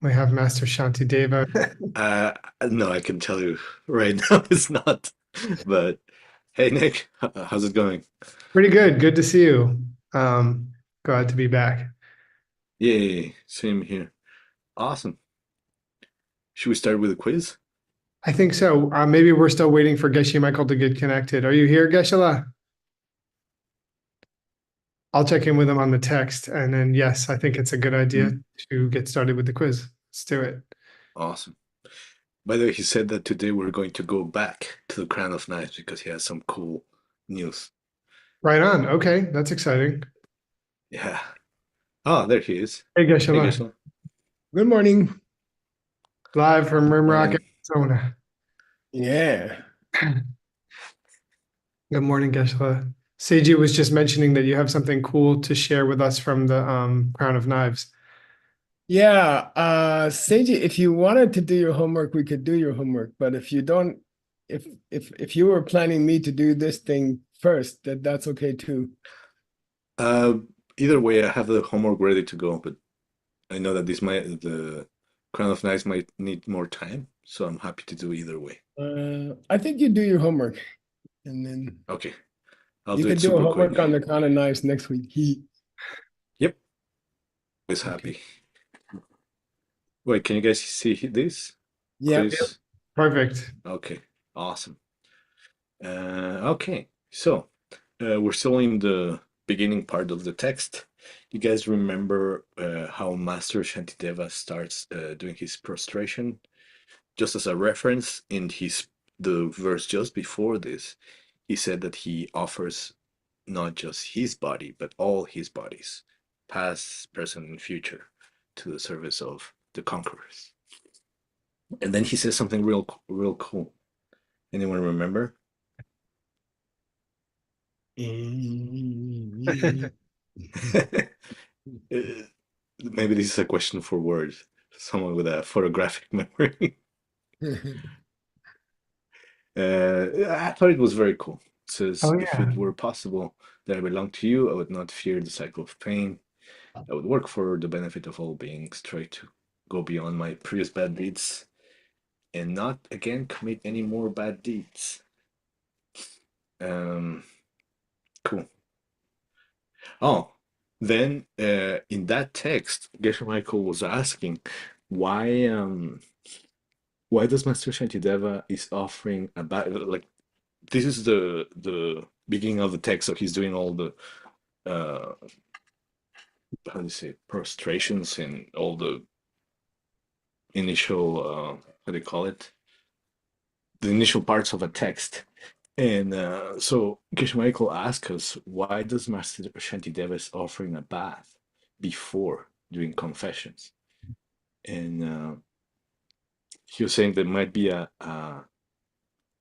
We have Master Shantideva. Uh, no, I can tell you right now it's not. But hey, Nick, how's it going? Pretty good. Good to see you. Um, Glad to be back. Yay, same here. Awesome. Should we start with a quiz? I think so. Maybe we're still waiting for Geshe Michael to get connected. Are you here, Geshe-la? I'll check in with him on the text. And then, yes, I think it's a good idea Mhm. to get started with the quiz. Let's do it. Awesome. By the way, he said that today we're going to go back to the Crown of Knives because he has some cool news. Right on. Okay, that's exciting. Yeah. Oh, there he is. Hey, Hey, Geshe-la. Gisela. Good morning. Live from Rimrock, Morning. Arizona. Yeah. Good morning, Geshe-la. Seiji was just mentioning that you have something cool to share with us from the Crown of Knives. Yeah. Seiji, if you wanted to do your homework, we could do your homework. But if you don't, if you were planning me to do this thing first, that's okay too. Uh, Either way, I have the homework ready to go, but I know that the Crown of Knives might need more time, so I'm happy to do either way. I think you do your homework and then Okay, I'll you do it could do a super homework quick. on the Crown of Knives next week. Yep, always Okay. happy. Wait, can you guys see this Yep. Yep. quiz? Perfect. Okay, awesome. Okay, so we're still in the beginning part of the text. You guys remember how Master Shantideva starts doing his prostration? Just as a reference, in the verse just before this, he said that he offers not just his body, but all his bodies, past, present, and future, to the service of the conquerors. And then he says something real cool. Anyone remember? Maybe this is a question for words. Someone with a photographic memory. I thought it was very cool. It says, Oh if yeah. it were possible that I belonged to you, I would not fear the cycle of pain. I would work for the benefit of all beings, try to go beyond my previous bad deeds, and not again commit any more bad deeds. Um, cool. Oh, then in that text, Geshe Michael was asking why why does Master Shantideva is offering a like this is the beginning of the text, so he's doing all the uh how do you say prostrations and all the initial how do you call it, the initial parts of a text. And so Kishmaikal asks us, why does Master Shantideva is offering a bath before doing confessions? And he was saying there might be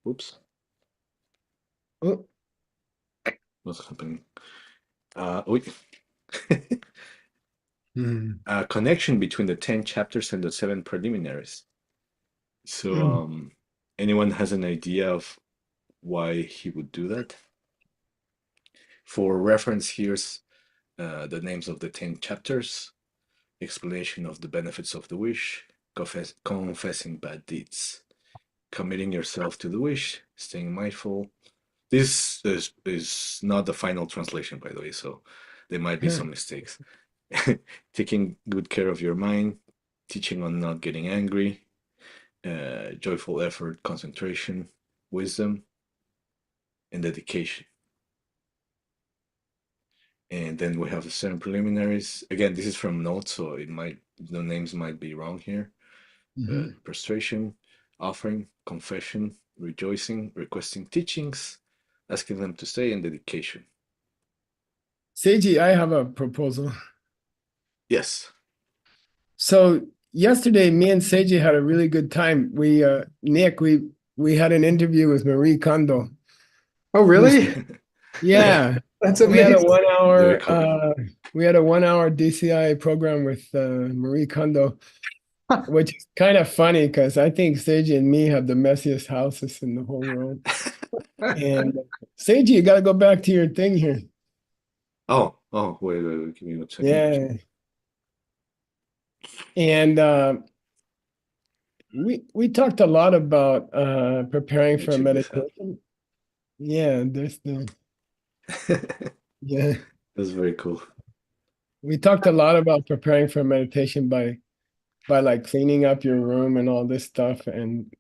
oops, Oh, what's happening? Wait. hmm. A connection between the 10 chapters and the 7 preliminaries. So, Hmm. anyone has an idea of why he would do that? For reference, here's the names of the 10 chapters, explanation of the benefits of the wish, confessing bad deeds, committing yourself to the wish, staying mindful. This is not the final translation, by the way, so there might be some mistakes. Taking good care of your mind, teaching on not getting angry, joyful effort, concentration, wisdom, and dedication. And then we have the seven preliminaries. Again, this is from notes, so the names might be wrong here. Mhm. Prostration, offering, confession, rejoicing, requesting teachings, asking them to stay, and dedication. Seiji, I have a proposal. Yes. So yesterday, me and Seiji had a really good time. Nick, we had an interview with Marie Kondo, Oh who's really? Yeah, yeah. That's We had a amazing. one very hour cool. we had a 1 hour DCI program with Marie Kondo, which is kind of funny because I think Seiji and me have the messiest houses in the whole world. And Seiji, you got to go back to your thing here. Oh, wait, give me 1 second. Yeah. And we talked a lot about preparing for Check this out. meditation. Yeah, there's the yeah. That's very cool. We talked a lot about preparing for meditation by like cleaning up your room and all this stuff and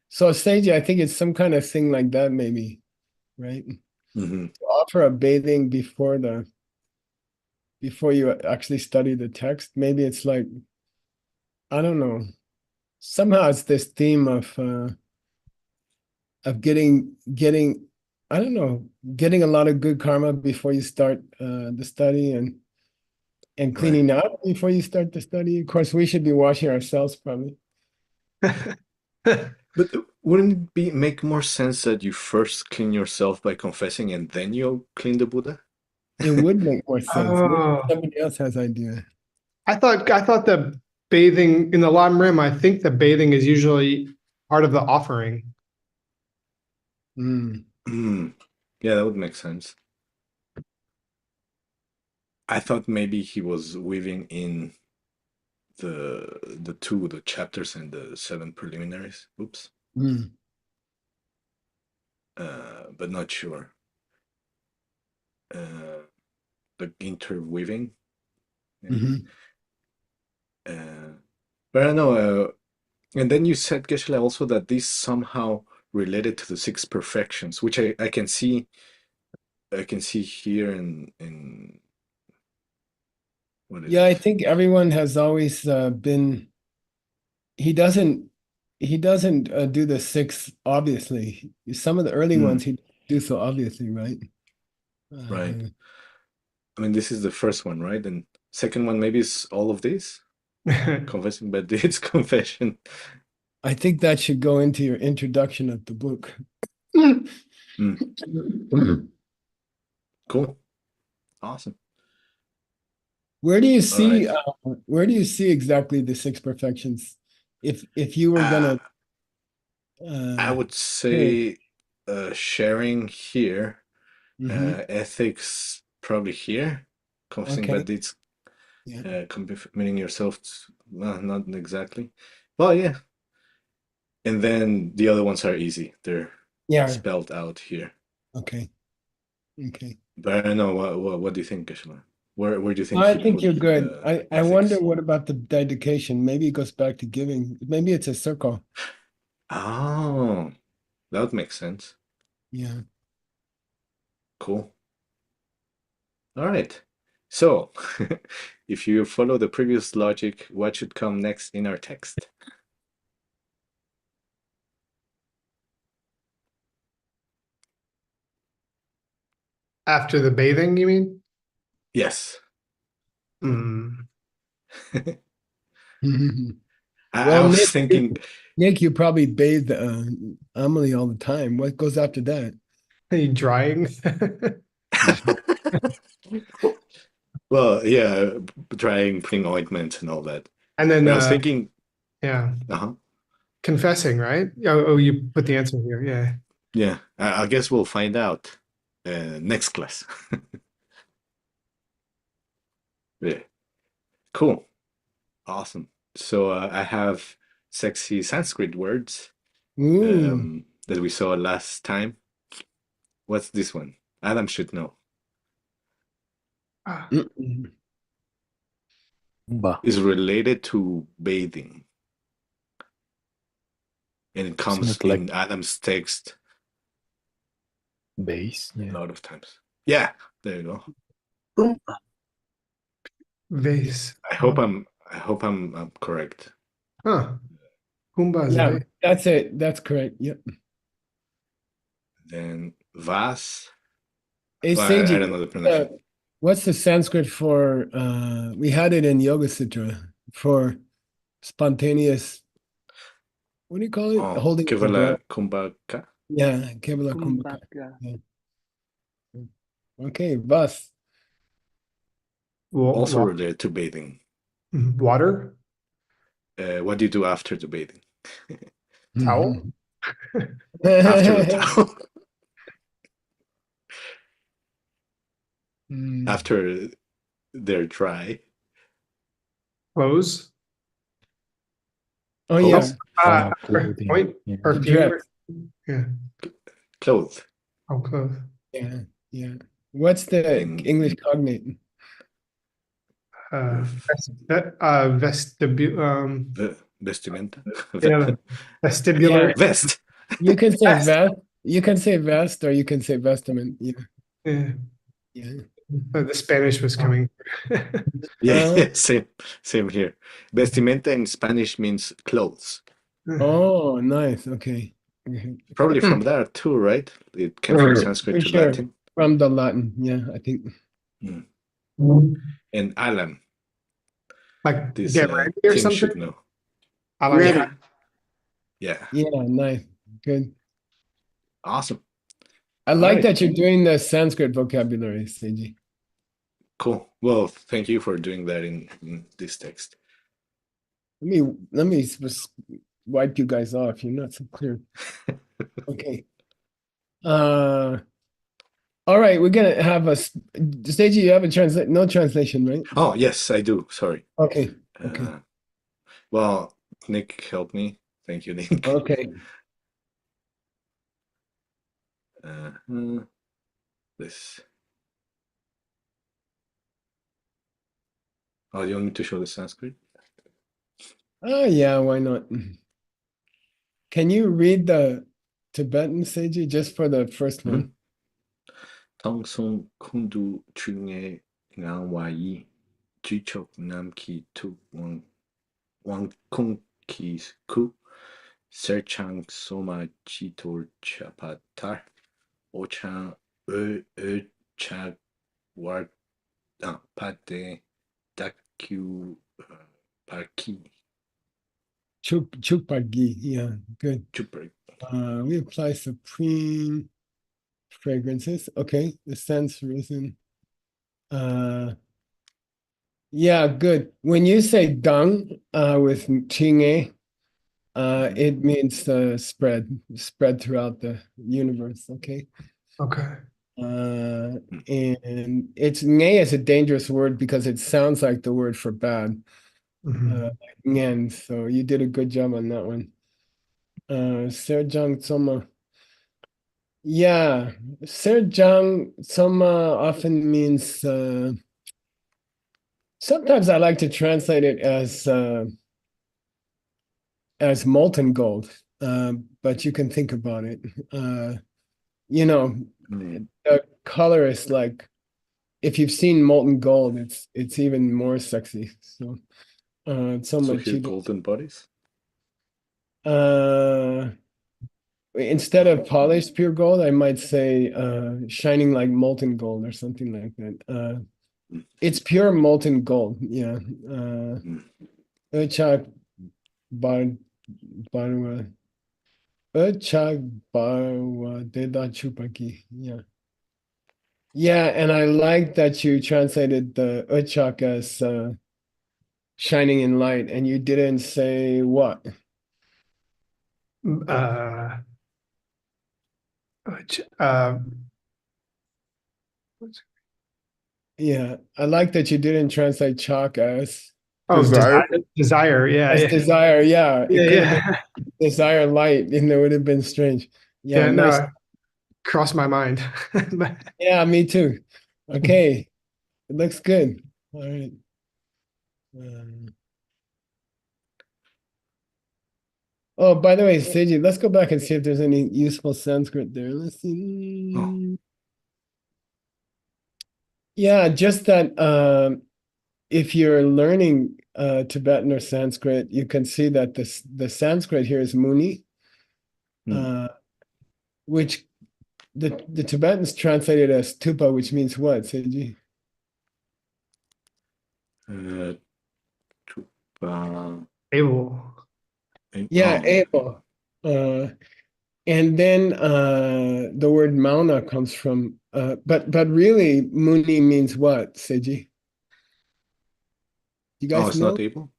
so Seiji, I think it's some kind of thing like that maybe, right? Hmm. To offer a bathing before you actually study the text. Maybe it's like, I don't know. Somehow it's this theme of getting I don't know, getting a lot of good karma before you start the study and Right. cleaning up before you start the study. Of course, we should be washing ourselves probably. But wouldn't it be make more sense that you first clean yourself by confessing and then you clean the Buddha? It would make more sense. Maybe Oh, somebody else has idea. I thought the bathing in the Lam Rim, I think the bathing is usually part of the offering. Mm. Hmm. Yeah, that would make sense. I thought maybe he was weaving in the chapters and the 7 preliminaries. Oops. Mm. But not sure. The interweaving. Yeah. Mhm. But I don't know. And then you said, Geshe-la, also that this somehow related to the 6 perfections, which I can see. I can see here in what is Yeah, I it? think everyone has always been. He doesn't. He doesn't do the six obviously. Some of the early Hmm, ones he do so obviously, right? right. Uh, I mean, this is the first one, right? And second one maybe is all of this confessing, but it's confession. I think that should go into your introduction of the book. Hmm, cool, awesome. Where do you All see right. where do you see exactly the six perfections? If you were Uh, gonna I uh would hey, say sharing here, mhm, ethics probably here, confessing, okay, but it's yeah. committing yourself to, well, not exactly. Well, yeah. And then the other ones are easy. They're Yeah, spelled out here. okay, okay. But I don't know what do you think, Kishla? Where do you think I he think put you're good. I wonder ethics? what about the dedication? Maybe it goes back to giving. Maybe it's a circle. Oh, that would make sense. Yeah. Cool. All right. So, if you follow the previous logic, what should come next in our text? After the bathing, you mean? Yes. Hmm. I Well, was thinking, Nick, you probably bathe Amelie all the time. What goes after that? Are you drying? well, yeah, trying putting ointment and all that. And then, But I was thinking, yeah, uh-huh, confessing, right? Oh, you put the answer here. Yeah. yeah, I guess we'll find out next class. Yeah, cool, awesome. So I have sexy Sanskrit words Ooh. that we saw last time. What's this one? Adam should know. Ah, Mm-mm. Ba. Is related to bathing, and it Isn't comes it like in Adam's text base? a Yeah. lot of times. Yeah, there you go. vase. I hope I'm correct. Huh. Pumbaa's Yeah, vase. that's it. That's correct. Yep. Then vas. Hey, Well, I Seiji, don't know the pronunciation. what's the Sanskrit for we had it in Yoga Sutra for spontaneous, what do you call it? Oh, Holding the breath. Kevala Kumbhaka. Yeah, Kevala Kumbhaka. Kumbhaka. Yeah. Okay, Vas. Also Wa- related to bathing. Water, What do you do after the bathing? towel. After the towel. Mm. After they're dry. Clothes. Oh yeah, clothing. Point, Yeah. perfume. dress. Yeah. Clothes. Oh, clothes. Yeah, yeah. What's the In English cognate? Vestibule. vestimenta. Yeah, vestibular. Vest. You can say Vest. vest. You can say vest, or you can say vestment. Yeah, Yeah. yeah. The Spanish was coming. Yeah, Uh, same here. Vestimenta in Spanish means clothes. oh, nice. Okay. Okay. Probably from there too, right? It came from Sanskrit For to sure. Latin. From the Latin. Yeah, I think. And Alan, Like this get ready or team something. should know. Yeah. Yeah, Yeah, nice. Good. awesome. I like right. that you're doing the Sanskrit vocabulary, Seiji. Cool. Well, thank you for doing that in this text. Let me just wipe you guys off. You're not so clear. Okay. All right, we're gonna have Seiji, you have no translation, right? Oh, yes, I do. Sorry. Okay. Okay. Well, Nick helped me. Thank you, Nick. Okay. This. Oh, you want me to show the Sanskrit? Oh yeah, why not? Can you read the Tibetan, Seiji, just for the first one? Tongson kundu chunge ngawai jichok namki tu wang kung ki ku serchang soma chitor chapatar ochan chag war pate dakyu parki Chukpagi, yeah, good. chupre. We apply supreme fragrances. Okay, the sense reason. Yeah, good. When you say dung with chinge, it means spread throughout the universe. Okay. Okay. And it's nge is a dangerous word because it sounds like the word for bad. Ngen, so you did a good job on that one. Serjang Tsoma. Yeah, Serjang Tsoma often means sometimes I like to translate it as molten gold, but you can think about it. The color is like if you've seen molten gold, it's even more sexy. So, So here, golden bodies. Instead of polished pure gold, I might say shining like molten gold or something like that. It's pure molten gold. Yeah. Uchak barwa. Uchak barwa deda chupaki. Yeah. Yeah, and I like that you translated the uchak as shining in light, and you didn't say what? Yeah, I like that you didn't translate chalk as desire. Yeah, as yeah. desire. Yeah, it could have Yeah. been desire light, and it would have been strange. Yeah, Yeah, nice. no, crossed my mind. Yeah, me too. Okay, it looks good. All right. Oh, by the way, Seiji, let's go back and see if there's any useful Sanskrit there. Let's see. Oh. Yeah, just that if you're learning Tibetan or Sanskrit, you can see that the Sanskrit here is Muni, which the Tibetans translated as Tupa, which means what, Seiji? Tupa. Able. Yeah, able. And then the word Mauna comes from, but really Muni means what, Seiji? You guys it's know? not able?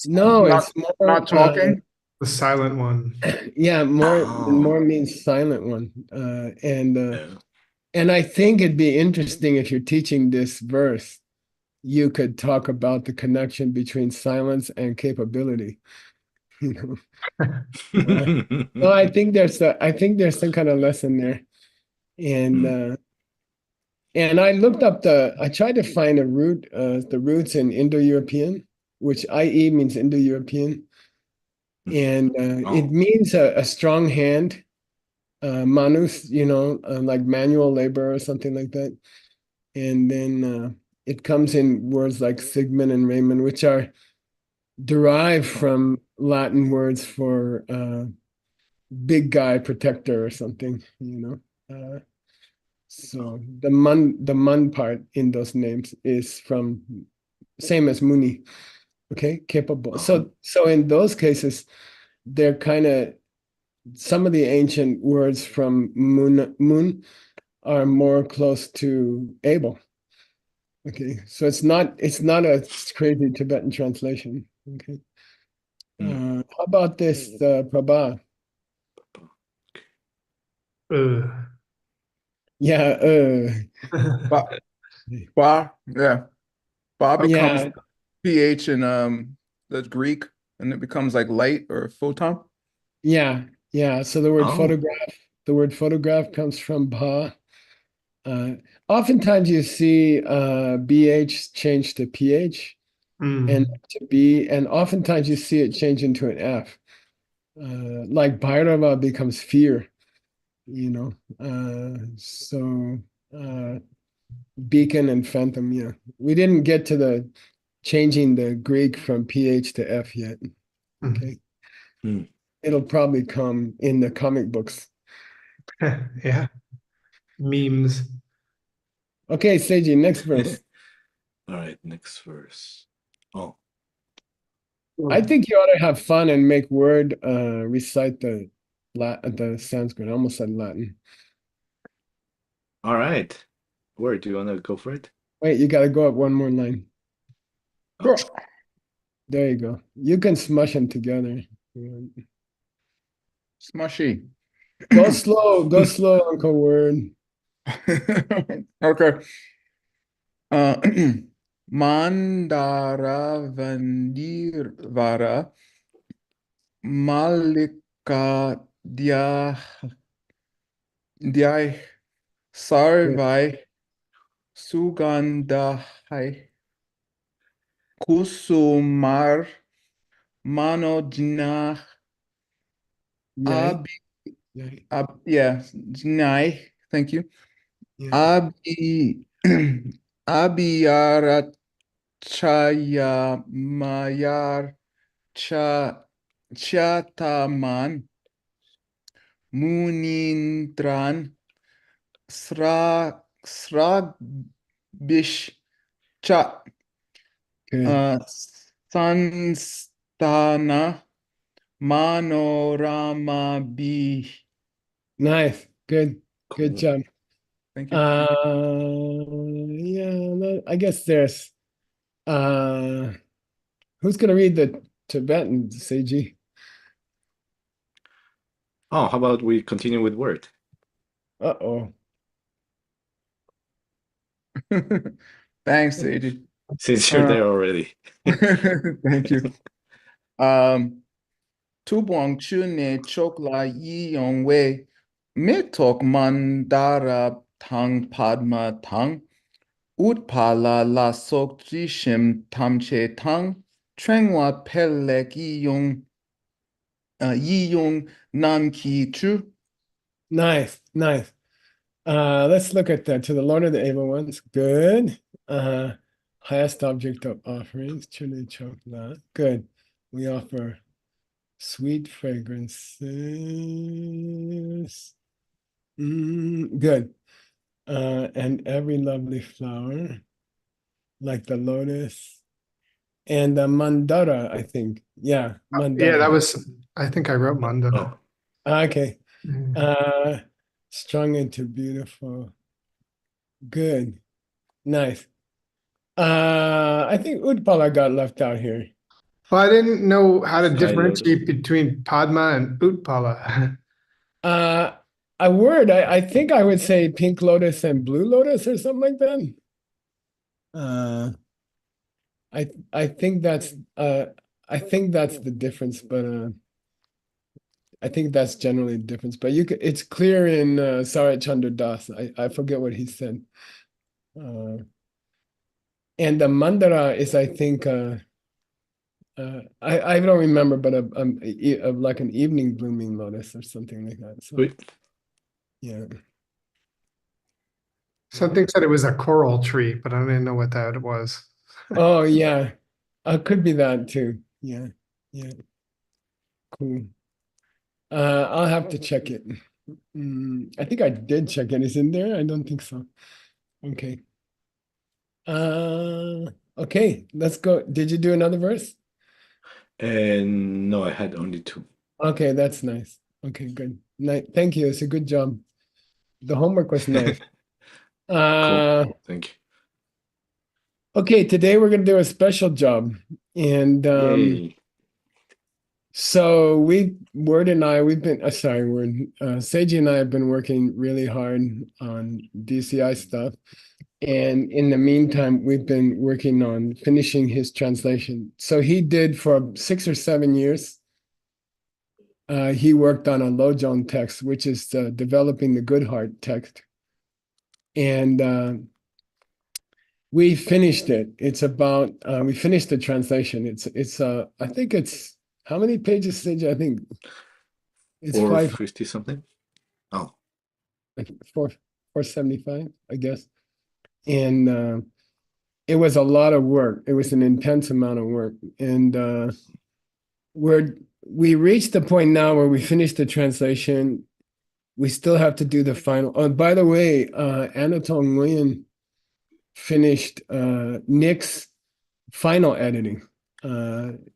No, it's more Not talking. The silent one. Yeah, more means silent one. And I think it'd be interesting if you're teaching this verse you could talk about the connection between silence and capability. You know, no, I think there's some kind of lesson there, and I looked up I tried to find the roots in Indo-European, which IE means Indo-European, and it means a strong hand, manus, like manual labor or something like that. And then it comes in words like Sigmund and Raymond, which are derived from Latin words for big guy protector or something, so the mun part in those names is from same as muni, okay, capable. So in those cases, they're kind of some of the ancient words from mun are more close to able. Okay, so it's not a crazy Tibetan translation. Okay, how about this, Prabha? Yeah, Ba, yeah. Ba becomes yeah, pH in the Greek, and it becomes like light or photon. yeah. So the word photograph comes from Ba. Oftentimes you see BH change to PH and to B, and oftentimes you see it change into an F. Like Bhairava becomes fear, so beacon and phantom, yeah. We didn't get to the changing the Greek from PH to F yet. Okay. It'll probably come in the comic books. Yeah. Memes. Okay, Seiji, next verse. All right, next verse. Oh, I think you ought to have fun and make word recite the Sanskrit. I almost said Latin. all right. Where do you want to go for it? Wait, you got to go up one more line. Oh. There you go. You can smush them together. Smushy. Go slow, Uncle Word. Okay. Mandara Vandirvara Malika Dyai Sarvai Sugandhai Kusumar Manojna Yay. Jnai, thank you. Yeah. Abhiyarachaya Mayar Chataman Munindran Srabish Cha Good. Sanstana Manorama B. Nice. Good. Good Cool. job. Thank you. Yeah, I guess there's who's gonna read the Tibetan, Seiji? Oh, how about we continue with word? Uh-oh. Thanks, Seiji. Since you're there already. Thank you. Tubong chune chokla yi yong wei mitok mandara tang padma tang utpala la sok jishim tamche tang trengwa pelek yi yong nam ki chu. Nice. Let's look at that. To the Lord of the Able Ones. Good. Highest object of offerings, Chune Chokla. Good. We offer sweet fragrances. Good. And every lovely flower, like the lotus. And the mandara, I think. Yeah, mandara. Yeah, I think I wrote Manda. Okay. Strung into beautiful. Good. Nice. I think Utpala got left out here. Well, I didn't know how to Sky differentiate between Padma and Utpala. A word, I think I would say pink lotus and blue lotus or something like that. I think that's the difference, but I think that's generally the difference. But it's clear in Sarat Chandra Das. I forget what he said. And the mandara is, I think, I don't remember, but like an evening blooming lotus or something like that. So Wait, yeah. Something said it was a coral tree, but I didn't know what that was. Oh yeah, could be that too. Yeah, yeah, cool. I'll have to check it. I think I did check it. Is it in there? I don't think so. Okay. Okay, let's go. Did you do another verse? and no, I had only two. Okay, that's nice. Okay, good. Thank you. It's a good job. The homework was nice. Cool. Thank you. Okay, today we're gonna do a special job. And Yay. so Word and I, we've been Seiji and I have been working really hard on DCI stuff. And in the meantime, we've been working on finishing his translation. So he did for 6 or 7 years. He worked on a Lojong text, which is developing the Good Heart text. And we finished it. It's about we finished the translation. It's I think it's how many pages, Seiji? I think it's 450 something. Oh, 475, I guess. And it was a lot of work. It was an intense amount of work. And we reached the point now where we finished the translation. We still have to do the final. Oh, by the way, Anatole Nguyen finished Nick's final editing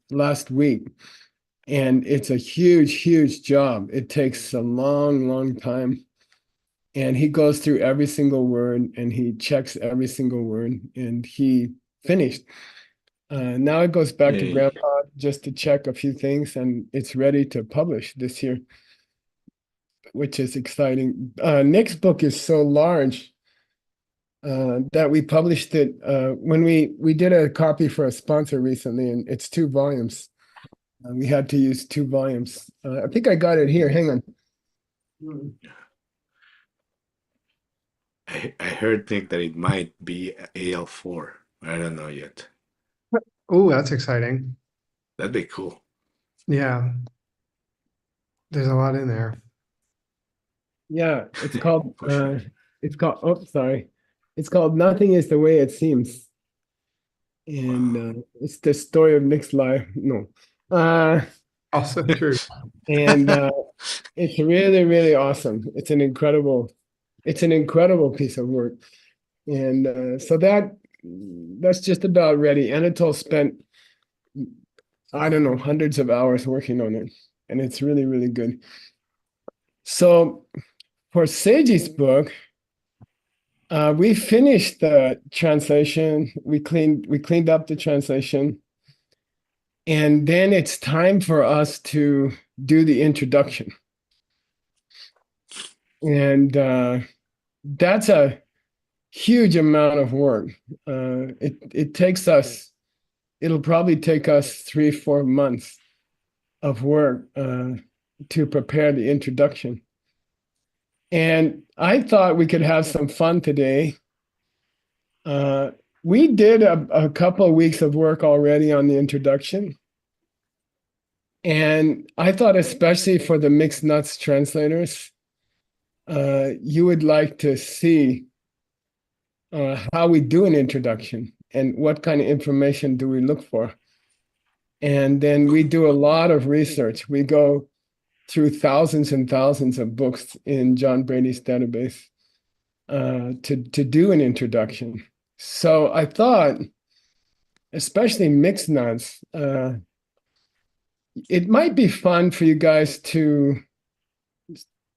last week. And it's a huge, huge job. It takes a long, long time. And he goes through every single word and he checks every single word, and he finished. Now it goes back to Yay. Grandpa just to check a few things, and it's ready to publish this year, which is exciting. Nick's book is so large that we published it when we did a copy for a sponsor recently, and it's 2 volumes. We had to use 2 volumes. I think I got it here. Hang on. I heard, Nick, that it might be AL4. I don't know yet. Oh, that's exciting. That'd be cool. Yeah. There's a lot in there. Yeah, it's called For sure. It's called Nothing is the Way It Seems. And it's the story of Nick's life. No. Also true. And it's really, really awesome. It's an incredible piece of work. And so that's just about ready. Anatole spent, I don't know, hundreds of hours working on it, and it's really, really good. So for Seiji's book, we finished the translation. We cleaned up the translation, and then it's time for us to do the introduction. And that's a huge amount of work. It'll probably take us 3-4 months of work to prepare the introduction. And I thought we could have some fun today. We did a couple of weeks of work already on the introduction. And I thought, especially for the mixed nuts translators, you would like to see how we do an introduction and what kind of information do we look for. And then we do a lot of research. We go through thousands and thousands of books in John Brady's database to do an introduction. So I thought, especially mixed nuts, it might be fun for you guys to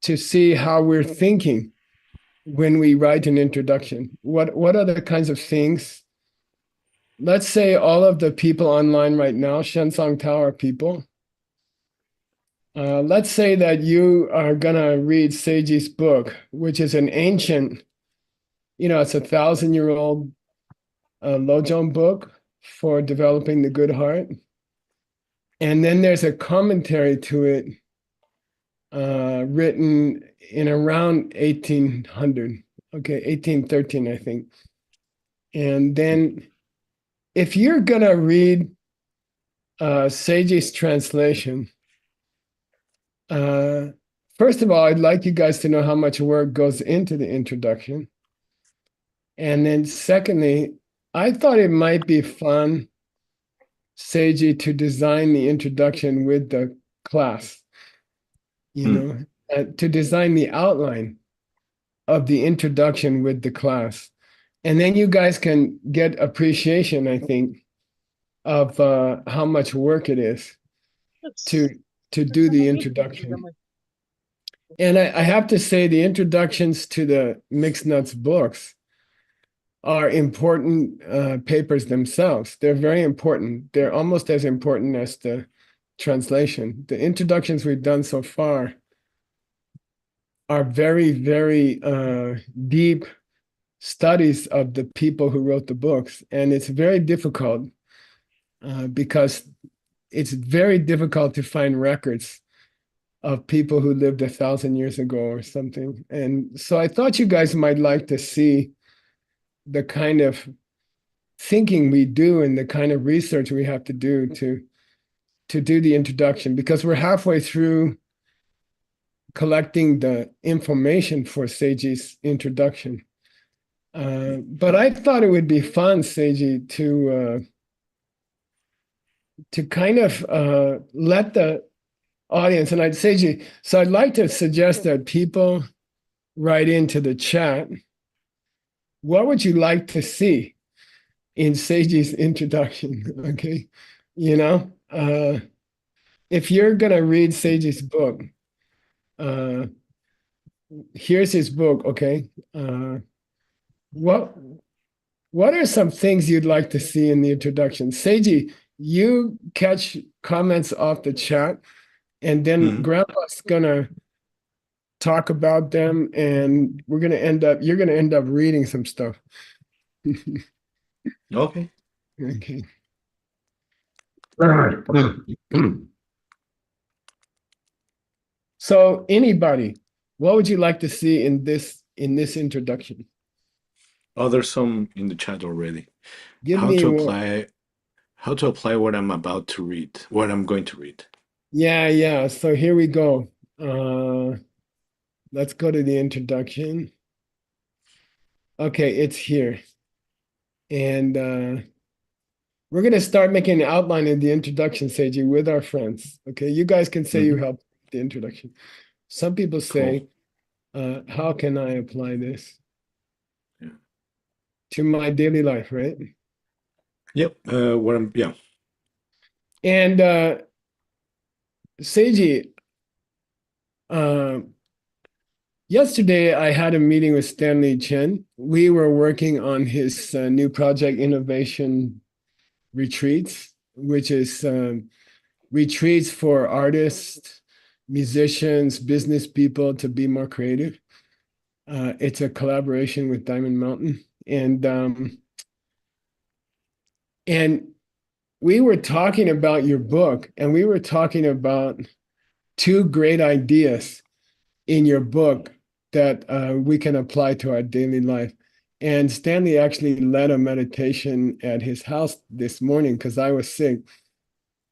see how we're thinking when we write an introduction. What are the kinds of things? Let's say all of the people online right now, Xuanzang Tower people. Let's say that you are gonna read Seiji's book, which is an ancient, it's a 1,000-year-old Lojong book, for developing the good heart. And then there's a commentary to it written in around 1800, okay, 1813, I think. And then if you're going to read Seiji's translation, first of all, I'd like you guys to know how much work goes into the introduction. And then secondly, I thought it might be fun, Seiji, to design the introduction with the class, to design the outline of the introduction with the class. And then you guys can get appreciation, I think, of how much work it is to do the introduction. And I have to say the introductions to the Mixed Nuts books are important papers themselves. They're very important. They're almost as important as the translation. The introductions we've done so far are very, very deep studies of the people who wrote the books. And it's very difficult because it's very difficult to find records of people who lived 1,000 years ago or something. And so I thought you guys might like to see the kind of thinking we do and the kind of research we have to do to do the introduction, because we're halfway through collecting the information for Seiji's introduction. But I thought it would be fun, Seiji, to kind of let the audience, and Seiji, so I'd like to suggest that people write into the chat, what would you like to see in Seiji's introduction? Okay, if you're gonna read Seiji's book, here's his book. Okay, what are some things you'd like to see in the introduction? Seiji, you catch comments off the chat, and then Grandpa's gonna talk about them, and you're gonna end up reading some stuff. Okay. Okay. So anybody, what would you like to see in this introduction? Oh, there's some in the chat already. Give How me to one. apply what I'm about to read, what I'm going to read. Yeah. So here we go. Let's go to the introduction. Okay, it's here. And we're going to start making an outline of the introduction, Seiji, with our friends. Okay, you guys can say you helped the introduction. Some people say, how can I apply this to my daily life, right? Yep. And Seiji, yesterday I had a meeting with Stanley Chen. We were working on his new project, Innovation Retreats, which is retreats for artists, musicians, business people to be more creative. It's a collaboration with Diamond Mountain. And we were talking about your book, and we were talking about two great ideas in your book that we can apply to our daily life. And Stanley actually led a meditation at his house this morning because I was sick.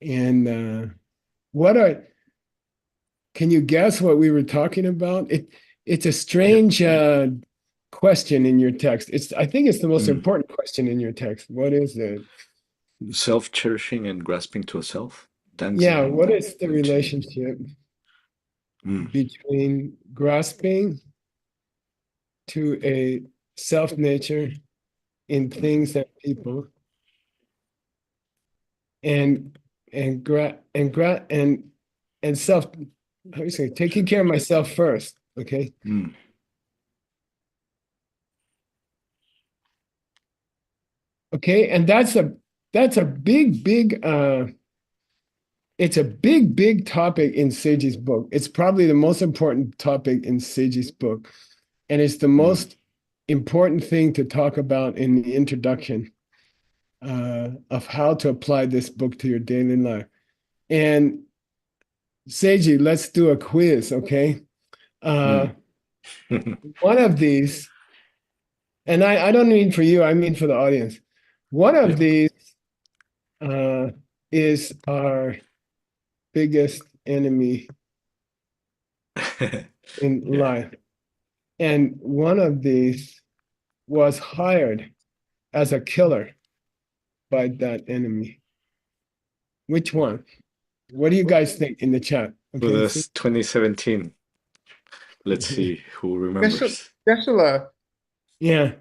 And can you guess what we were talking about? It's a strange question in your text. I think it's the most important question in your text. What is it? Self-cherishing and grasping to a self. What is the relationship between grasping to a self-nature in things and people, and self, how do you say, taking care of myself first, okay? Okay, and that's a big it's a big topic in Seiji's book. It's probably the most important topic in Seiji's book, and it's the most important thing to talk about in the introduction. of how to apply this book to your daily life. And Seiji, let's do a quiz, okay? One of these, and I don't mean for you, I mean for the audience. One of these is our biggest enemy in life. And one of these was hired as a killer by that enemy. Which one? What do you guys think in the chat? For this 2017. Let's see who remembers. Geshe-la, Yeah.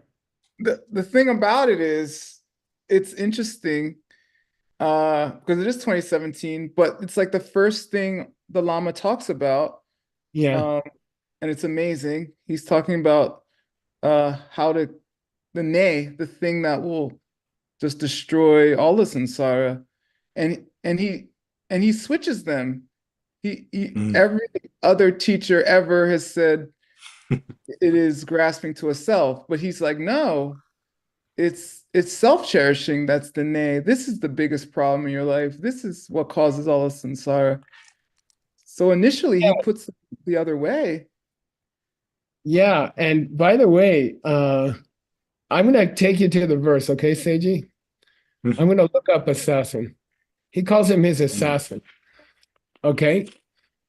the thing about it is, it's interesting because it is 2017, but it's like the first thing the Lama talks about. Yeah. And it's amazing. He's talking about how to the thing that will just destroy all the samsara, and he switches them. Every other teacher ever has said it is grasping to a self, but he's like, no, it's self-cherishing that's the nay. This is the biggest problem in your life. This is what causes all the samsara. So initially he puts it the other way. Yeah. And by the way, I'm going to take you to the verse, okay, Seiji? I'm going to look up assassin. He calls him his assassin. Okay,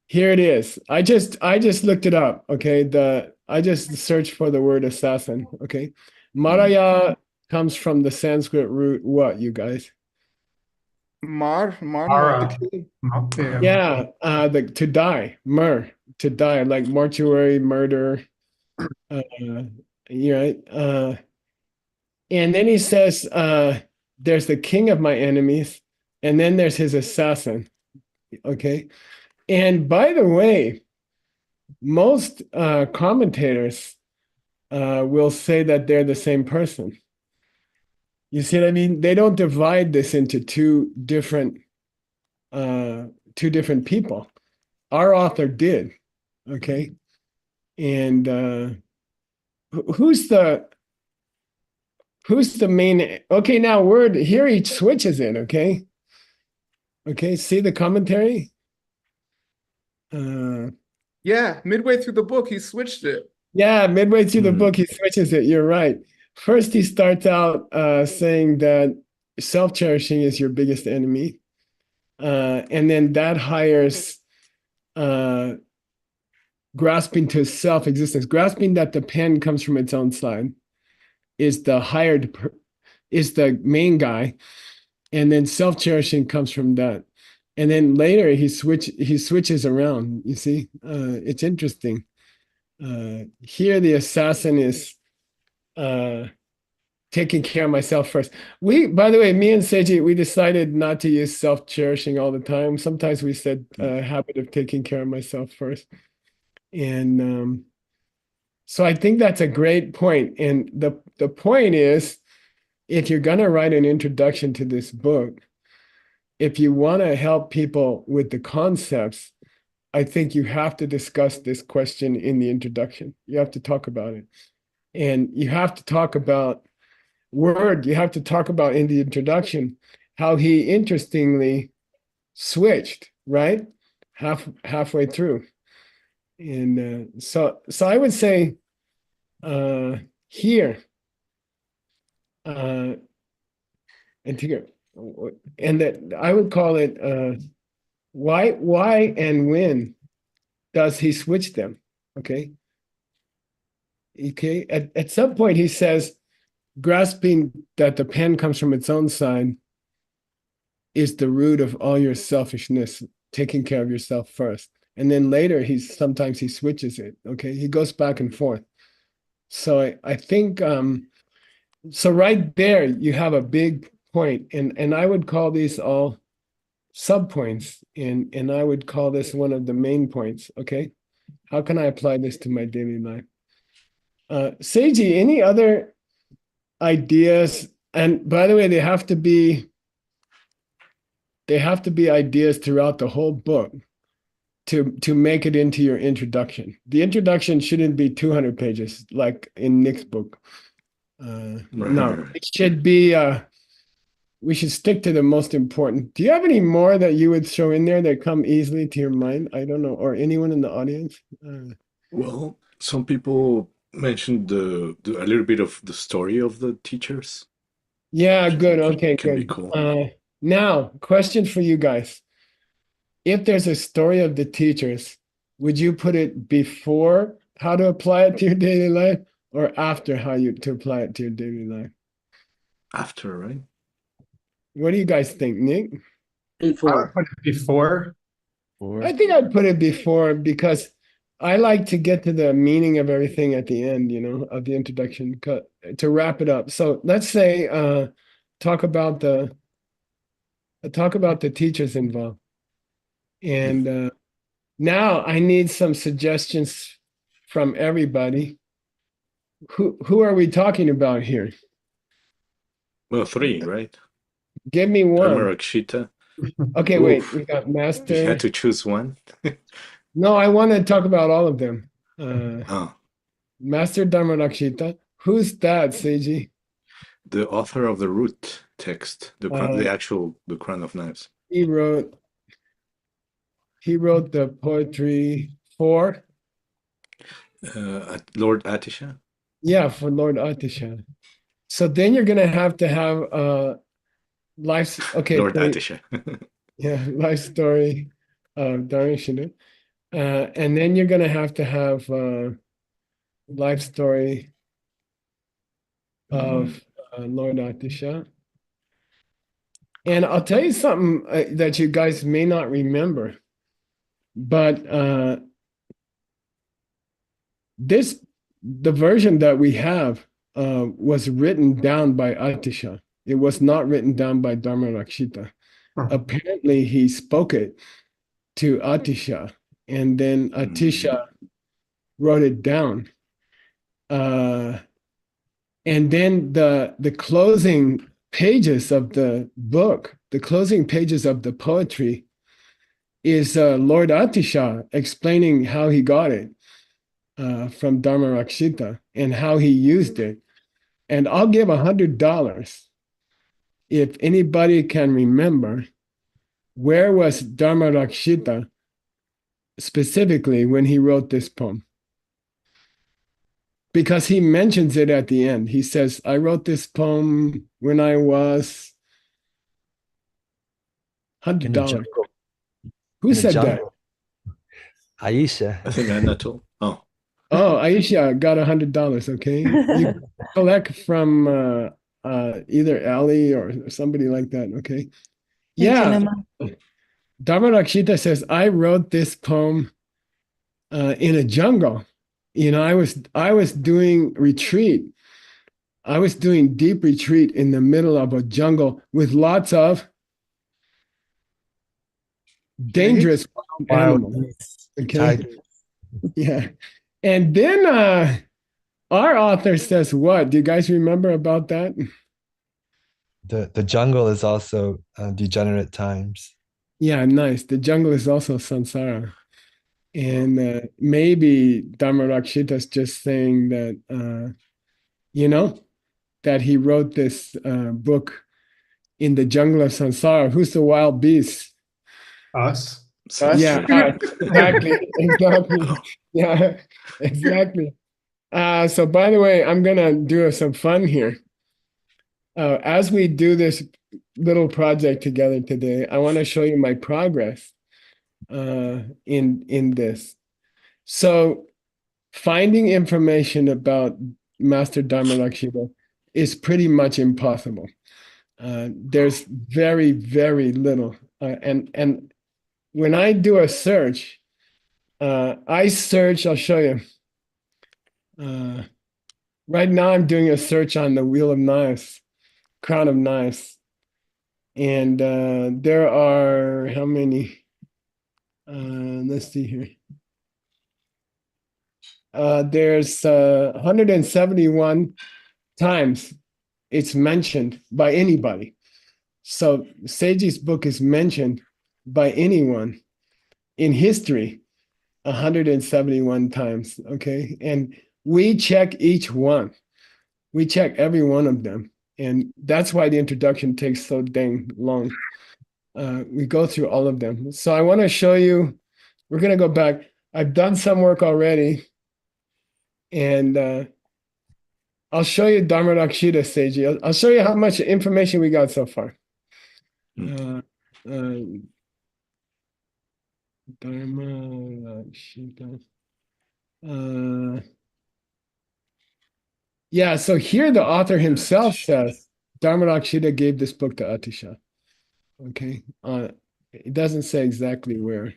here it is. I just looked it up. Okay, I just searched for the word assassin. Okay, Maraya comes from the Sanskrit root what, you guys? Ara. Yeah, to die, to die, like mortuary, murder. And then he says, there's the king of my enemies, and then there's his assassin. Okay. And by the way, most commentators will say that they're the same person. You see what I mean? They don't divide this into two different people. Our author did. Okay. And who's the main? Okay, now here he switches it. Okay. Okay, see the commentary? Yeah, midway through the book, he switched it. Yeah, midway through the book, he switches it. You're right. First, he starts out saying that self-cherishing is your biggest enemy. And then that hires grasping to self-existence. Grasping that the pen comes from its own side is is the main guy. And then self-cherishing comes from that. And then later he switches around. You see, it's interesting. Here the assassin is taking care of myself first. By the way, me and Seiji, we decided not to use self-cherishing all the time. Sometimes we said habit of taking care of myself first. And so I think that's a great point. And the point is, if you're going to write an introduction to this book, if you want to help people with the concepts, I think you have to discuss this question in the introduction. You have to talk about it. And you have to talk about you have to talk about in the introduction how he interestingly switched, right? Halfway through. And so I would say here, and that I would call it why and when does he switch them? Okay. At some point he says, grasping that the pen comes from its own side is the root of all your selfishness, taking care of yourself first. And then later sometimes he switches it. Okay, he goes back and forth. So I think so right there you have a big point, and I would call these all subpoints, and I would call this one of the main points. Okay, how can I apply this to my daily life? Seiji, any other ideas? And by the way, they have to be ideas throughout the whole book to make it into your introduction. The introduction shouldn't be 200 pages like in Nick's book. No, it should be we should stick to the most important. Do you have any more that you would throw in there that come easily to your mind? I don't know, or anyone in the audience? Well, some people mentioned a little bit of the story of the teachers. Yeah, good. Can, Okay, can be good. cool. Now, question for you guys. If there's a story of the teachers, would you put it before how to apply it to your daily life or after how you to apply it to your daily life? After, right? What do you guys think, Nick? I would put it before. I think I'd put it before because I like to get to the meaning of everything at the end, of the introduction to wrap it up. So let's say talk about the teachers involved. And now I need some suggestions from everybody. Who are we talking about here? Well, three, right? Give me one. Dharma. Okay, Oof. wait. We got If you Master. had to choose one. No, I want to talk about all of them. Oh, Master Dharmarakshita. Who's that, Seiji? the author of the root text, the Crown of Knives. He wrote the poetry for Lord Atisha. Yeah, for Lord Atisha. So then you're gonna have to have life. Okay, Lord wait. Atisha. Yeah, life story of Dharmakshita. And then you're gonna have to have life story of Lord Atisha. And I'll tell you something that you guys may not remember, but the version that we have was written down by Atisha. It was not written down by Dharmarakshita. Apparently, he spoke it to Atisha, and then Atisha wrote it down. And then the closing pages of the book, the closing pages of the poetry, is Lord Atisha explaining how he got it from Dharmarakshita and how he used it. And I'll give $100 if anybody can remember where was Dharmarakshita specifically when he wrote this poem. Because he mentions it at the end. He says, I wrote this poem when I was $100. Who said that? Aisha. I think Anatole. Oh. Oh, Aisha got $100. Okay, you collect from either Ali or somebody like that. Okay, yeah. Dharmarakshita says I wrote this poem in a jungle. I was doing retreat. I was doing deep retreat in the middle of a jungle with lots of dangerous animals. Okay, yeah. And then our author says what? Do you guys remember about that? The jungle is also degenerate times. Yeah, nice. The jungle is also samsara. And maybe Dharmarakshita is just saying that, that he wrote this book in the jungle of samsara. Who's the wild beast? Us. Yeah, exactly. Yeah, exactly. So by the way, I'm gonna do some fun here. As we do this little project together today, I want to show you my progress in this. So finding information about Master Dharmarakshita is pretty much impossible. There's very, very little. And when I do a search, I'll show you. Right now I'm doing a search on the Wheel of Knives, Crown of Knives. And there are how many? Let's see here. There's 171 times it's mentioned by anybody. So Seiji's book is mentioned by anyone in history 171 times, okay? And we check each one. We check every one of them. And that's why the introduction takes so dang long. We go through all of them. So I want to show you, we're going to go back. I've done some work already. And I'll show you Dharma-Rakshita, Seiji. I'll show you how much information we got so far. Dharma-Rakshita. Yeah, so here the author himself says Dharma-Rakshita gave this book to Atisha. Okay, it doesn't say exactly where.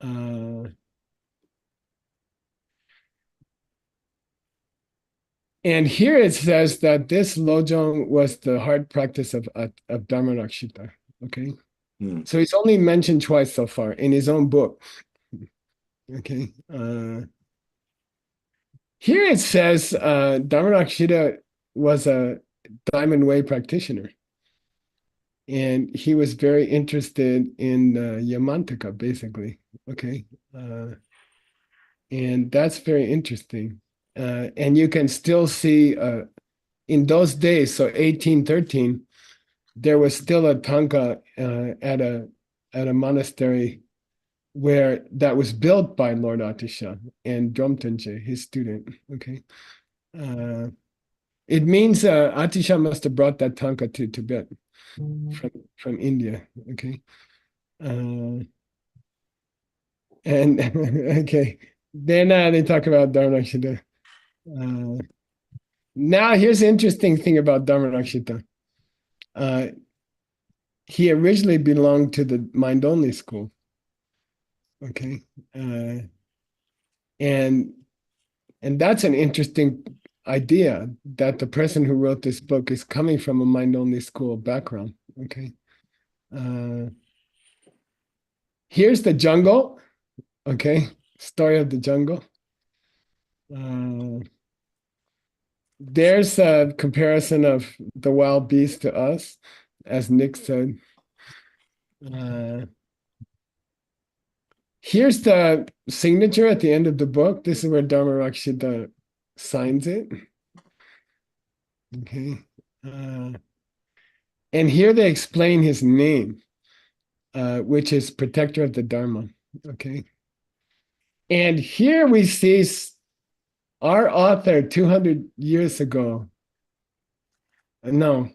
And here it says that this lojong was the hard practice of Dharma-Rakshita. Okay, so he's only mentioned twice so far in his own book. Okay, here it says Dharma-Rakshita was a Diamond Way practitioner. And he was very interested in Yamantaka, basically. Okay. And that's very interesting. And you can still see in those days, so 1813, there was still a tanka at a monastery where that was built by Lord Atisha and Dromtenje, his student. Okay. It means Atisha must have brought that tanka to Tibet from India. Okay. And okay. Then they talk about Dharma-Rakshita. Now here's the interesting thing about Dharma-Rakshita. He originally belonged to the mind-only school. Okay. And that's an interesting idea, that the person who wrote this book is coming from a mind-only school background. Okay. Here's the jungle. Okay. Story of the jungle. There's a comparison of the wild beast to us, as Nick said. Here's the signature at the end of the book. This is where Dharma-Rakshita signs it. Okay. And here they explain his name, which is protector of the Dharma. Okay. And here we see our author 200 years ago. No,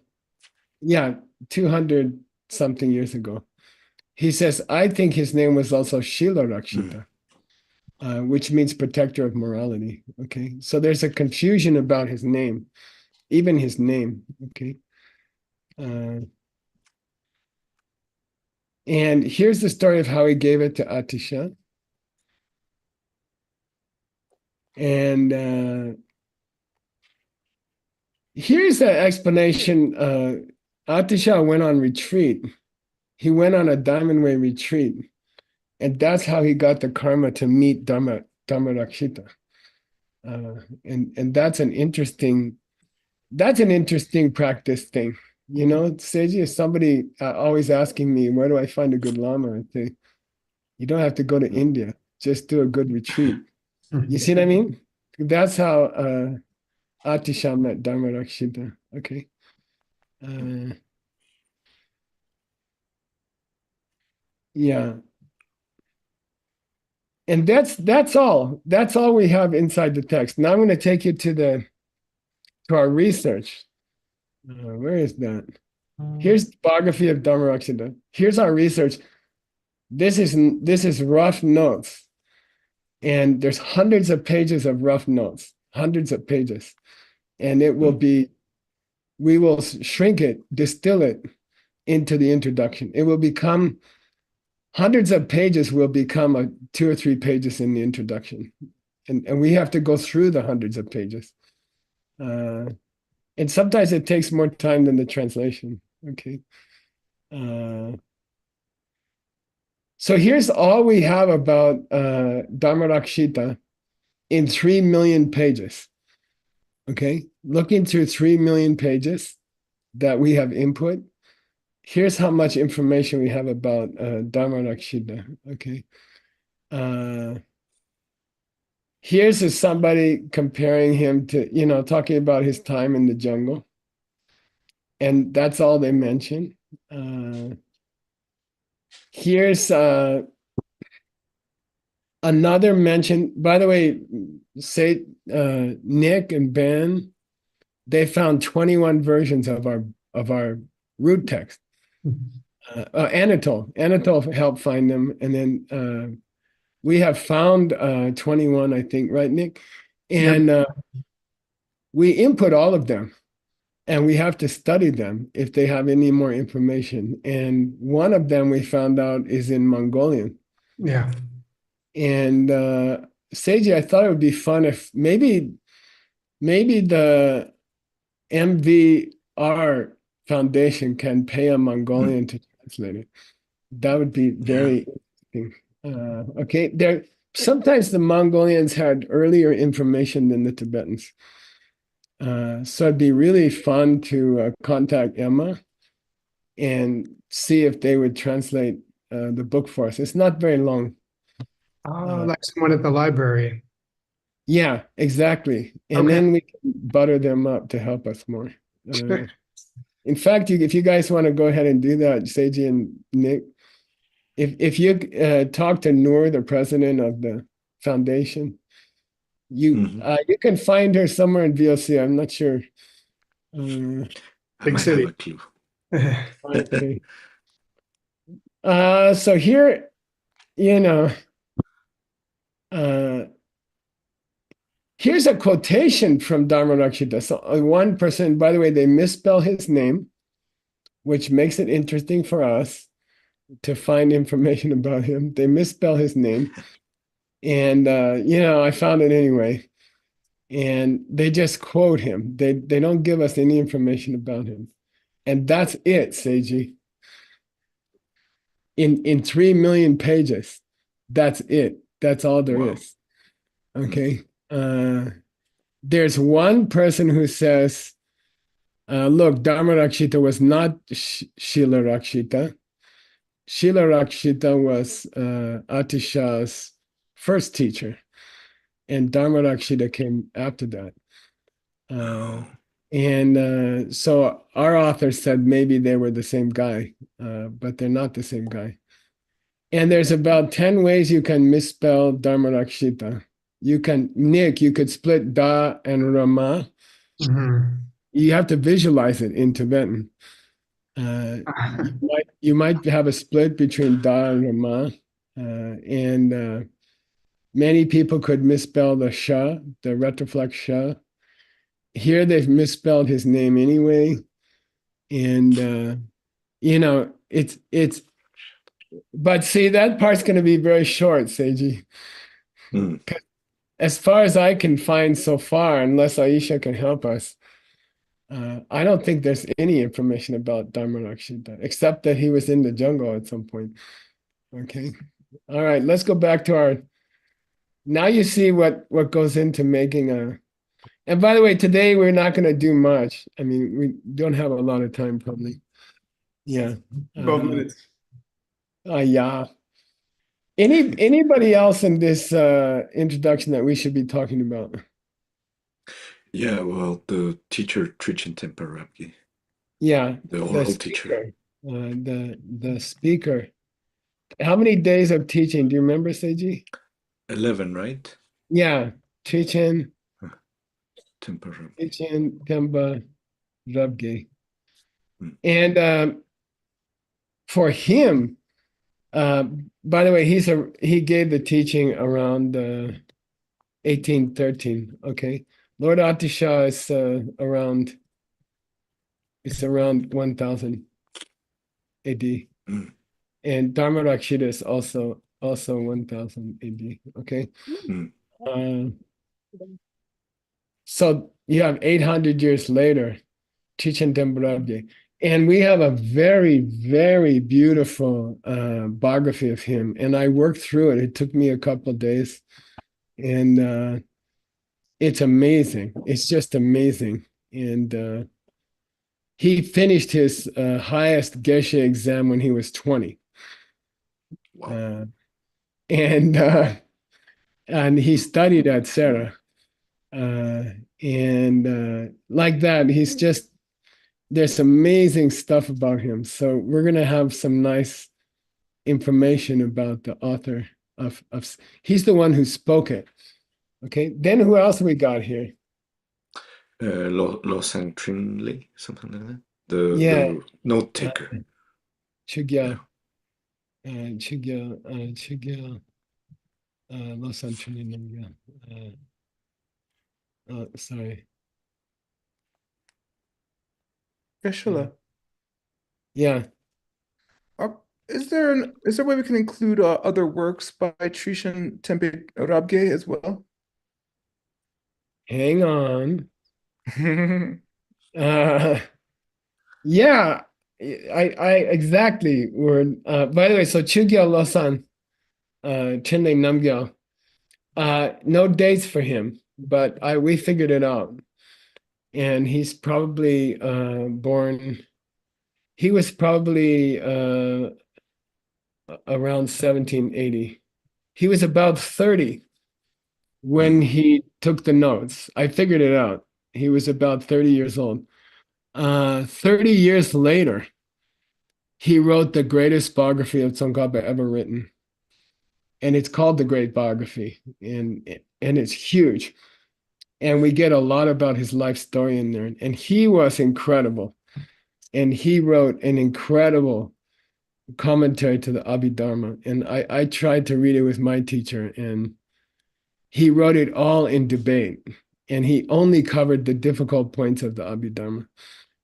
yeah, 200 something years ago. He says, I think his name was also Shila Rakshita, which means protector of morality. Okay. So there's a confusion about his name, even his name. Okay. And here's the story of how he gave it to Atisha. And here's the explanation. Atisha went on retreat. He went on a Diamond Way retreat. And that's how he got the karma to meet Dharma-Rakshita. And that's an interesting practice thing. You know, Seiji, is somebody always asking me, where do I find a good lama? I say, you don't have to go to India. Just do a good retreat. You see what I mean? That's how Atisha met Dharma-Rakshita. Okay. Yeah. And that's all. That's all we have inside the text. Now I'm going to take you to our research. Where is that? Here's the biography of Dharma-Rakshita. Here's our research. This is rough notes. And there's hundreds of pages of rough notes, hundreds of pages. And it will be, we will shrink it, distill it into the introduction. It will become, hundreds of pages will become 2 or 3 pages in the introduction. And we have to go through the hundreds of pages. And sometimes it takes more time than the translation. Okay. So here's all we have about Dharma-Rakshita in 3 million pages. Okay, looking through 3 million pages that we have input, here's how much information we have about Dharma-Rakshita. Okay. Here's somebody comparing him to, talking about his time in the jungle. and that's all they mention. Here's another mention. By the way, say Nick and Ben, they found 21 versions of our root text. Anatole helped find them, and then we have found 21, I think, right, Nick? And we input all of them, and we have to study them if they have any more information. And one of them we found out is in Mongolian. Yeah. And Seiji, I thought it would be fun if maybe the MVR Foundation can pay a Mongolian to translate it. That would be very interesting. Okay, there sometimes the Mongolians had earlier information than the Tibetans. So it'd be really fun to contact Emma and see if they would translate the book for us. It's not very long. Oh, like someone at the library. Yeah, exactly. And Okay. then we can butter them up to help us more. Sure. In fact, if you guys want to go ahead and do that, Seiji and Nick, if you talk to Noor, the president of the foundation, you can find her somewhere in VOC. I'm not sure. I Big might city. have a clue. Okay. So here, here's a quotation from Dharmarakshita. So one person, by the way, they misspell his name, which makes it interesting for us to find information about him. They misspell his name. And, I found it anyway. And they just quote him. They don't give us any information about him. And that's it, Seiji. In 3 million pages, that's it. That's all there is. Okay. There's one person who says, look, Dharmarakshita was not Srila Rakshita. Srila Rakshita was Atisha's first teacher, and Dharmarakshita came after that. And so our author said maybe they were the same guy, but they're not the same guy. And there's about 10 ways you can misspell Dharmarakshita. Nick, you could split Da and Rama. You have to visualize it in Tibetan. You might have a split between Da and Rama. And many people could misspell the Sha, the retroflex Sha. Here they've misspelled his name anyway. And, it's, but see, that part's going to be very short, Seiji. As far as I can find so far, unless Aisha can help us, I don't think there's any information about Dharmarakshita, except that he was in the jungle at some point. Okay. All right, let's go back to our, now you see what goes into making a, and by the way, today we're not going to do much. I mean, we don't have a lot of time probably. Yeah. 12 minutes. Yeah. Anybody else in this introduction that we should be talking about? Yeah, well, the teacher Trichin Temperapki. Yeah, the oral teacher. The speaker. How many days of teaching do you remember, Seiji? 11, right? Yeah, Trichin Temperapki. Temba Rabge. And for him, by the way, he gave the teaching around 1813. Okay, Lord Atisha is around 1000 AD, and Dharmarakshita is also 1000 AD. Okay, so you have 800 years later, Chichen Tembarabye. And we have a very, very beautiful biography of him. And I worked through it. It took me a couple of days. And it's amazing. It's just amazing. And he finished his highest Geshe exam when he was 20. Wow. And he studied at Sarah. And like that, he's just, there's amazing stuff about him. So we're gonna have some nice information about the author of he's the one who spoke it. Okay, then who else we got here? Lo Trinley, something like that. The Yeah, note taker. Chugya, Chugya, Los Antonio. Sorry. Geshe-la. Yeah. Is there a way we can include other works by Trishan Tempe Rabge as well? Hang on. Yeah, I exactly word. By the way, so Chugya Losan, Chenle Namgyal. No dates for him, but we figured it out. And he's probably born, he was probably around 1780. He was about 30 when he took the notes. I figured it out. He was about 30 years old. 30 years later, he wrote the greatest biography of Tsongkhapa ever written. And it's called The Great Biography. And it's huge. And we get a lot about his life story in there. And he was incredible. And he wrote an incredible commentary to the Abhidharma. And I tried to read it with my teacher, and he wrote it all in debate. And he only covered the difficult points of the Abhidharma.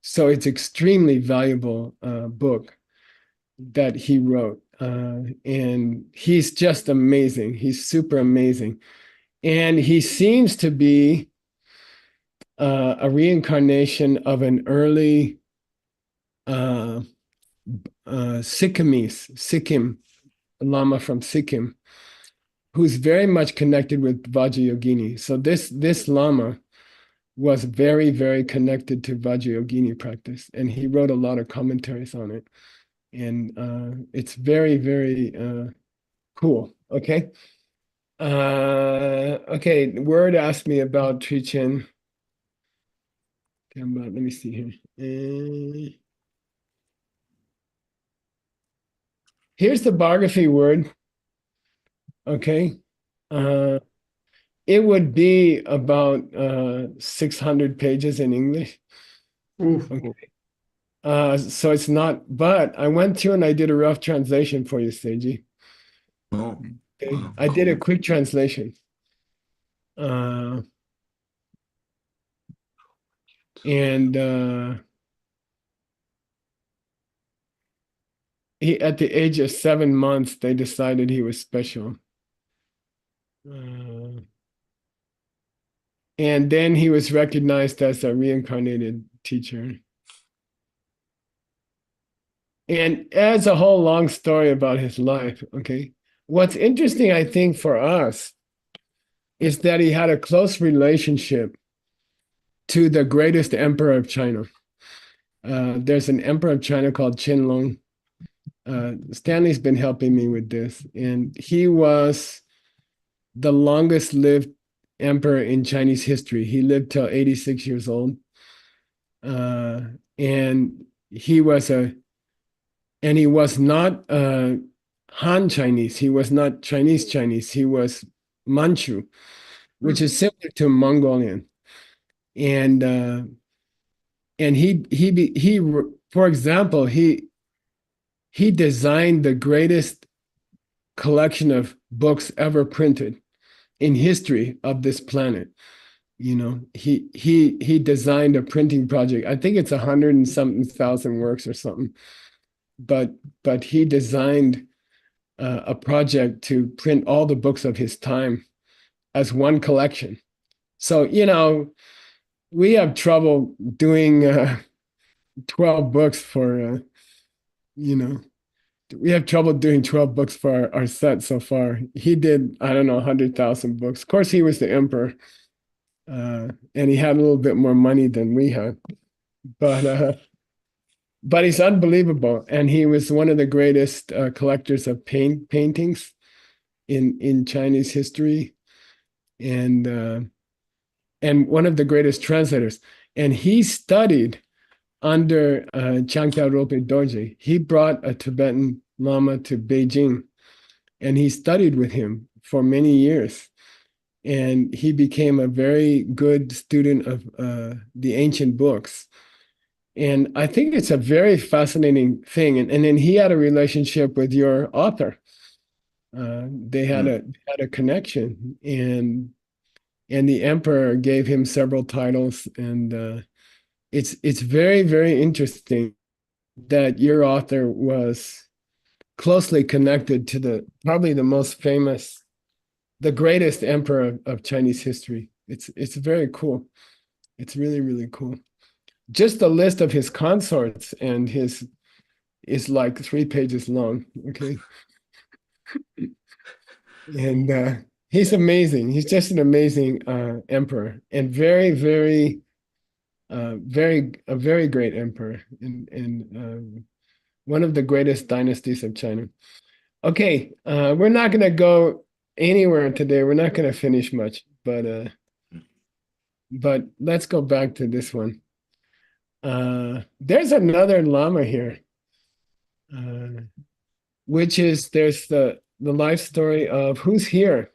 So it's extremely valuable book that he wrote. And he's just amazing. He's super amazing. And he seems to be a reincarnation of an early Sikkim Lama from Sikkim, who's very much connected with Vajrayogini. So this Lama was very, very connected to Vajrayogini practice, and he wrote a lot of commentaries on it. And it's very, very cool. Okay. Okay, Word asked me about Trichen. Okay, let me see here. Here's the biography, Word. Okay. It would be about 600 pages in English. Oof. Okay. So it's not, but I went through and I did a rough translation for you, Seiji. Oh, Okay. wow, I did a cool. quick translation. And he, at the age of 7 months, they decided he was special. And then he was recognized as a reincarnated teacher. And as a whole long story about his life, okay? What's interesting, I think, for us is that he had a close relationship to the greatest emperor of China. There's an emperor of China called Qianlong. Stanley's been helping me with this, and he was the longest lived emperor in Chinese history. He lived till 86 years old. And he was not Han Chinese. He was not Chinese Chinese. He was Manchu, which is similar to Mongolian. And for example, he designed the greatest collection of books ever printed in history of this planet. You know, he designed a printing project. I think it's 100 and something thousand works or something. But he designed a project to print all the books of his time as one collection. So, you know, we have trouble doing 12 books for, you know, we have trouble doing 12 books for our set so far. He did, I don't know, 100,000 books. Of course, he was the emperor, and he had a little bit more money than we had. But he's unbelievable. And he was one of the greatest collectors of paintings in Chinese history, and one of the greatest translators. And he studied under Changpa Rinpoche Dorje. He brought a Tibetan Lama to Beijing, and he studied with him for many years. And he became a very good student of the ancient books. And I think it's a very fascinating thing. And then he had a relationship with your author. They had a connection, and the emperor gave him several titles. And it's very, very interesting that your author was closely connected to probably the most famous, the greatest emperor of Chinese history. It's very cool. It's really, really cool. Just the list of his consorts and his is like 3 pages long. Okay. And he's amazing. He's just an amazing emperor, and very, very, a very great emperor, and one of the greatest dynasties of China. Okay, we're not going to go anywhere today. We're not going to finish much, but let's go back to this one. There's another Lama here, which is there's the life story of who's here.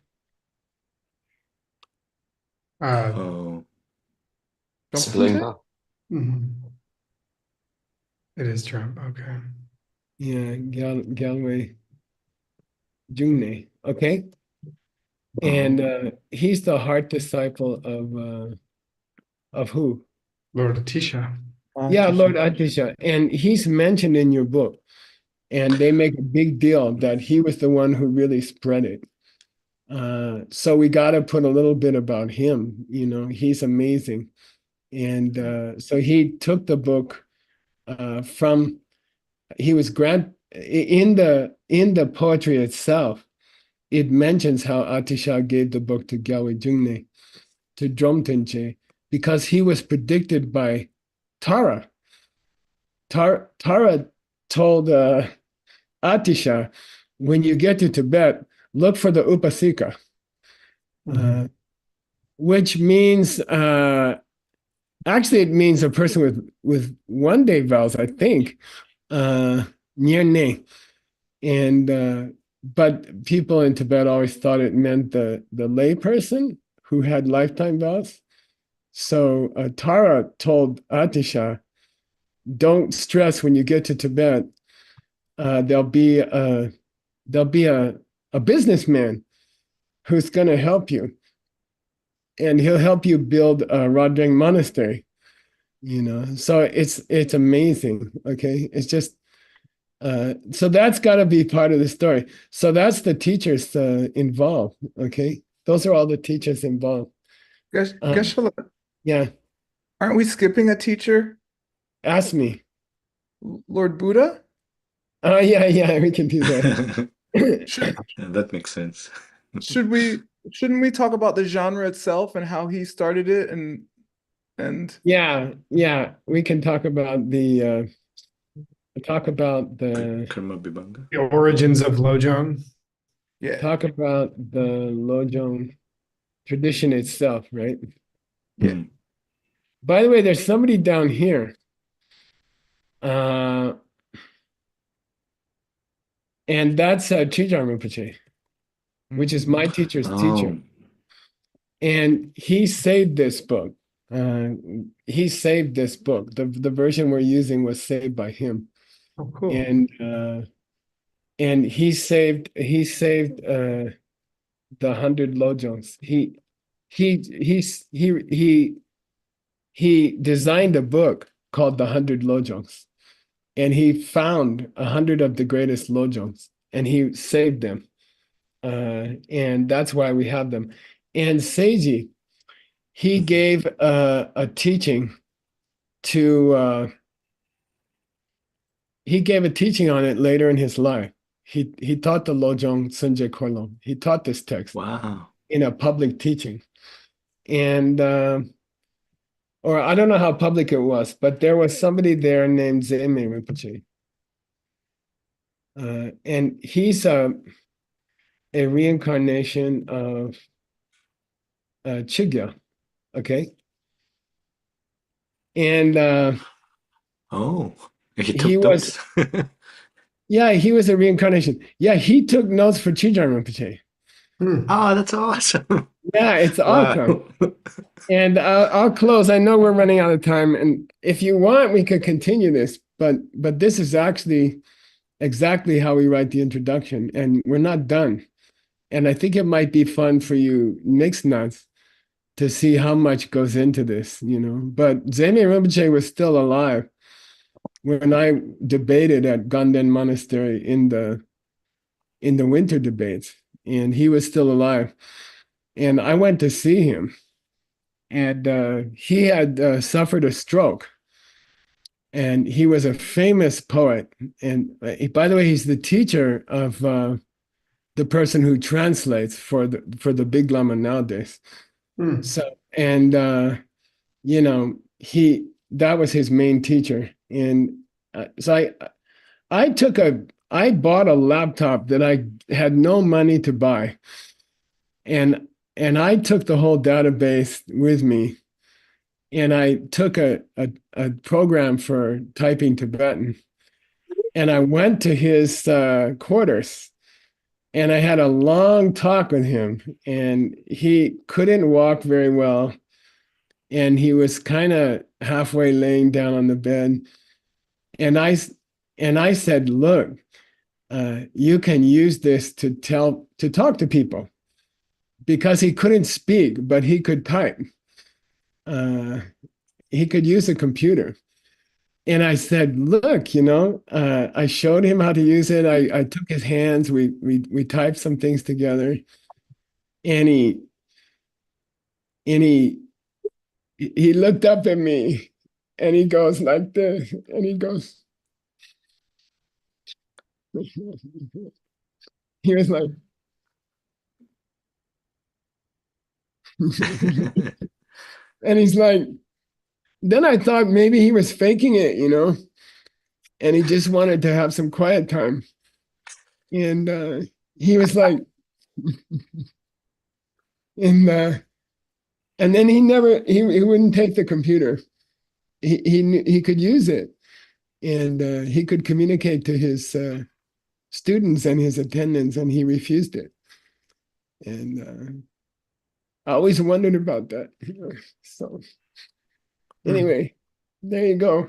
Oh, Trump? Mhm. It is Trump. Okay. Yeah, Galway Jungne. Okay. And he's the heart disciple of who? Lord Atisha. Yeah, Lord Atisha. And he's mentioned in your book. And they make a big deal that he was the one who really spread it. So we got to put a little bit about him. You know, he's amazing. And so he took the book from, he was in the poetry itself, it mentions how Atisha gave the book to Gyalwai Jungne, to Dromtenche, because he was predicted by Tara. Tara told Atisha, when you get to Tibet, look for the Upasika, which means, actually it means a person with 1-day vows, I think, Nyerne. And but people in Tibet always thought it meant the lay person who had lifetime vows. So Tara told Atisha, don't stress when you get to Tibet. There'll be a businessman who's going to help you, and he'll help you build a Rodring monastery. You know, so it's amazing. Okay, it's just. So that's got to be part of the story. So that's the teachers involved. Okay, those are all the teachers involved. Geshe-la, Yeah, aren't we skipping a teacher? ask me. Lord Buddha? Oh yeah, we can do that. yeah, that makes sense. Shouldn't we talk about the genre itself and how he started it and Yeah, we can talk about the Karma Vibhanga. The origins of Lojong. yeah. talk about the Lojong tradition itself, right? Yeah. By the way, there's somebody down here. And that's Chijang Rinpoche, which is my teacher's teacher. And he saved this book. He saved this book. The version we're using was saved by him. Oh, cool. And he saved the 100 Lojongs. He designed a book called The 100 Lojongs. And he found 100 of the greatest Lojongs, and he saved them. And that's why we have them. And Seiji, he gave a teaching to, he gave a teaching on it later in his life. He taught the Lojong Sunje Korlom. He taught this text in a public teaching. And, or I don't know how public it was, but there was somebody there named Zeme Rinpoche. And he's a reincarnation of Chigya, okay? And Oh, he He took was, notes. yeah, he was a reincarnation. Yeah, he took notes for Chijang Rinpoche. Hmm. Oh, that's awesome. Yeah, it's awesome. Wow. And I'll close. I know we're running out of time, and if you want, we could continue this. But this is actually exactly how we write the introduction, and we're not done. And I think it might be fun for you mixed nuts to see how much goes into this, you know. But Zeme Rinpoche was still alive when I debated at Ganden Monastery in the winter debates, and he was still alive. And I went to see him, and he had suffered a stroke, and he was a famous poet. And by the way, he's the teacher of the person who translates for the Big Lama nowadays. Hmm. So, and you know, he that was his main teacher, and so I bought a laptop that I had no money to buy, and I took the whole database with me, and I took a program for typing Tibetan, and I went to his quarters, and I had a long talk with him, and he couldn't walk very well, and he was kind of halfway laying down on the bed, and I said, look, you can use this to talk to people, because he couldn't speak, but he could type. Uh, he could use a computer. And I said, look, you know, I showed him how to use it. I took his hands, we typed some things together, and and he looked up at me, and he goes like this, and he goes, he was like, and he's like, then I thought maybe he was faking it, you know, and he just wanted to have some quiet time. And he was like, and then he wouldn't take the computer. He could use it, and he could communicate to his students and his attendants, and he refused it. And I always wondered about that. You know? So anyway, there you go.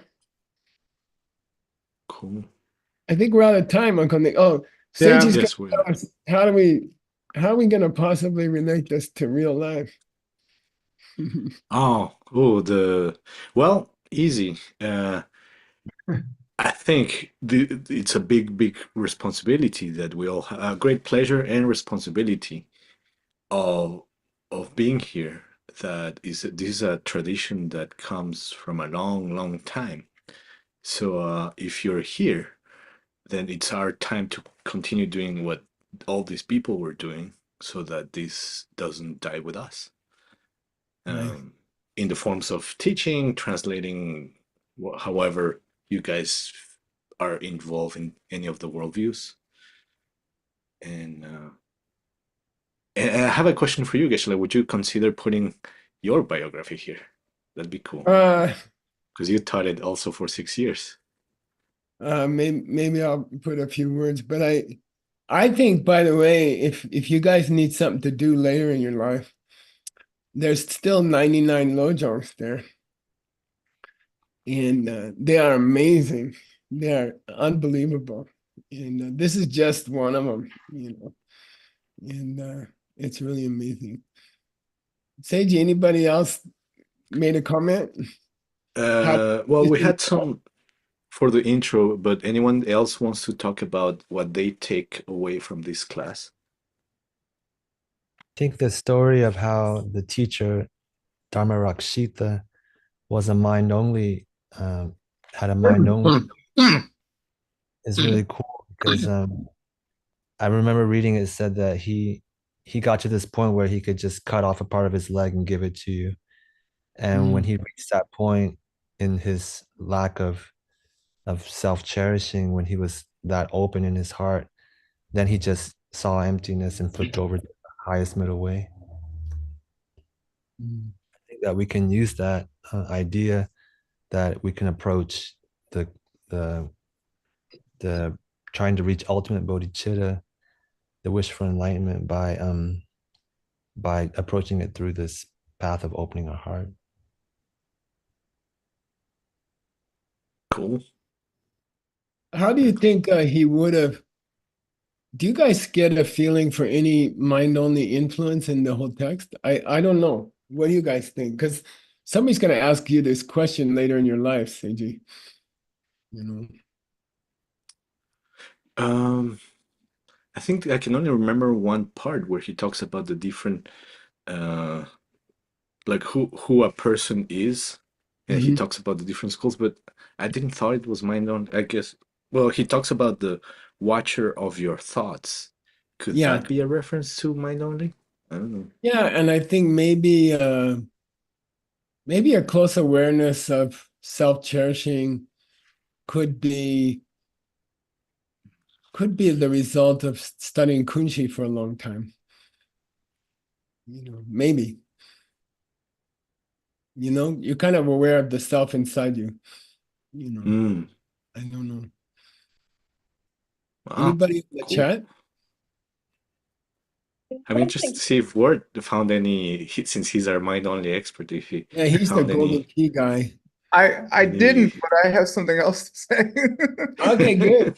Cool. I think we're out of time, Uncle Nick. Oh, Yeah. Seiji's Yes, gonna we tell are. us how are we gonna possibly relate this to real life? Well, easy. I think it's a big responsibility that we all have, a great pleasure and responsibility of being here. This is a tradition that comes from a long time. So if you're here, then it's our time to continue doing what all these people were doing, so that this doesn't die with us. Right. In the forms of teaching, translating, however you guys are involved in any of the worldviews. And I have a question for you, Geshe-la. Would you consider putting your biography here? That'd be cool. Because you taught it also for 6 years. Maybe I'll put a few words, but I think, by the way, if you guys need something to do later in your life, there's still 99 lojongs there, and they are amazing. They are unbelievable, and this is just one of them, you know, and it's really amazing. Seiji, anybody else made a comment? Well, we had some for the intro, but anyone else wants to talk about what they take away from this class? I think the story of how the teacher Dharma Rakshita was a mind only, had a mind only, is really cool, because I remember reading it said that he got to this point where he could just cut off a part of his leg and give it to you. And when he reached that point in his lack of self-cherishing, when he was that open in his heart, then he just saw emptiness and flipped over to the highest middle way. I think that we can use that idea, that we can approach the the the trying to reach ultimate bodhicitta, the wish for enlightenment by approaching it through this path of opening our heart. Cool. How do you think he would have? Do you guys get a feeling for any mind-only influence in the whole text? I don't know. What do you guys think? Because somebody's going to ask you this question later in your life, Seiji. You know. I think I can only remember one part where he talks about the different, like who a person is, and he Mhm. talks about the different schools. But I didn't thought it was mind on. I guess. Well, he talks about the watcher of your thoughts. Could Yeah, that be a reference to mind only? I don't know. yeah, and I think maybe a close awareness of self-cherishing could be the result of studying kunshi for a long time. You know, maybe. You know, you're kind of aware of the self inside you. You know, Mm. I don't know. Wow, Anybody in the cool. chat? I'm interested to see if Word found any, since he's our mind only expert, if he Yeah, he's the found golden key guy. I any. didn't, but I have something else to say. Okay, good.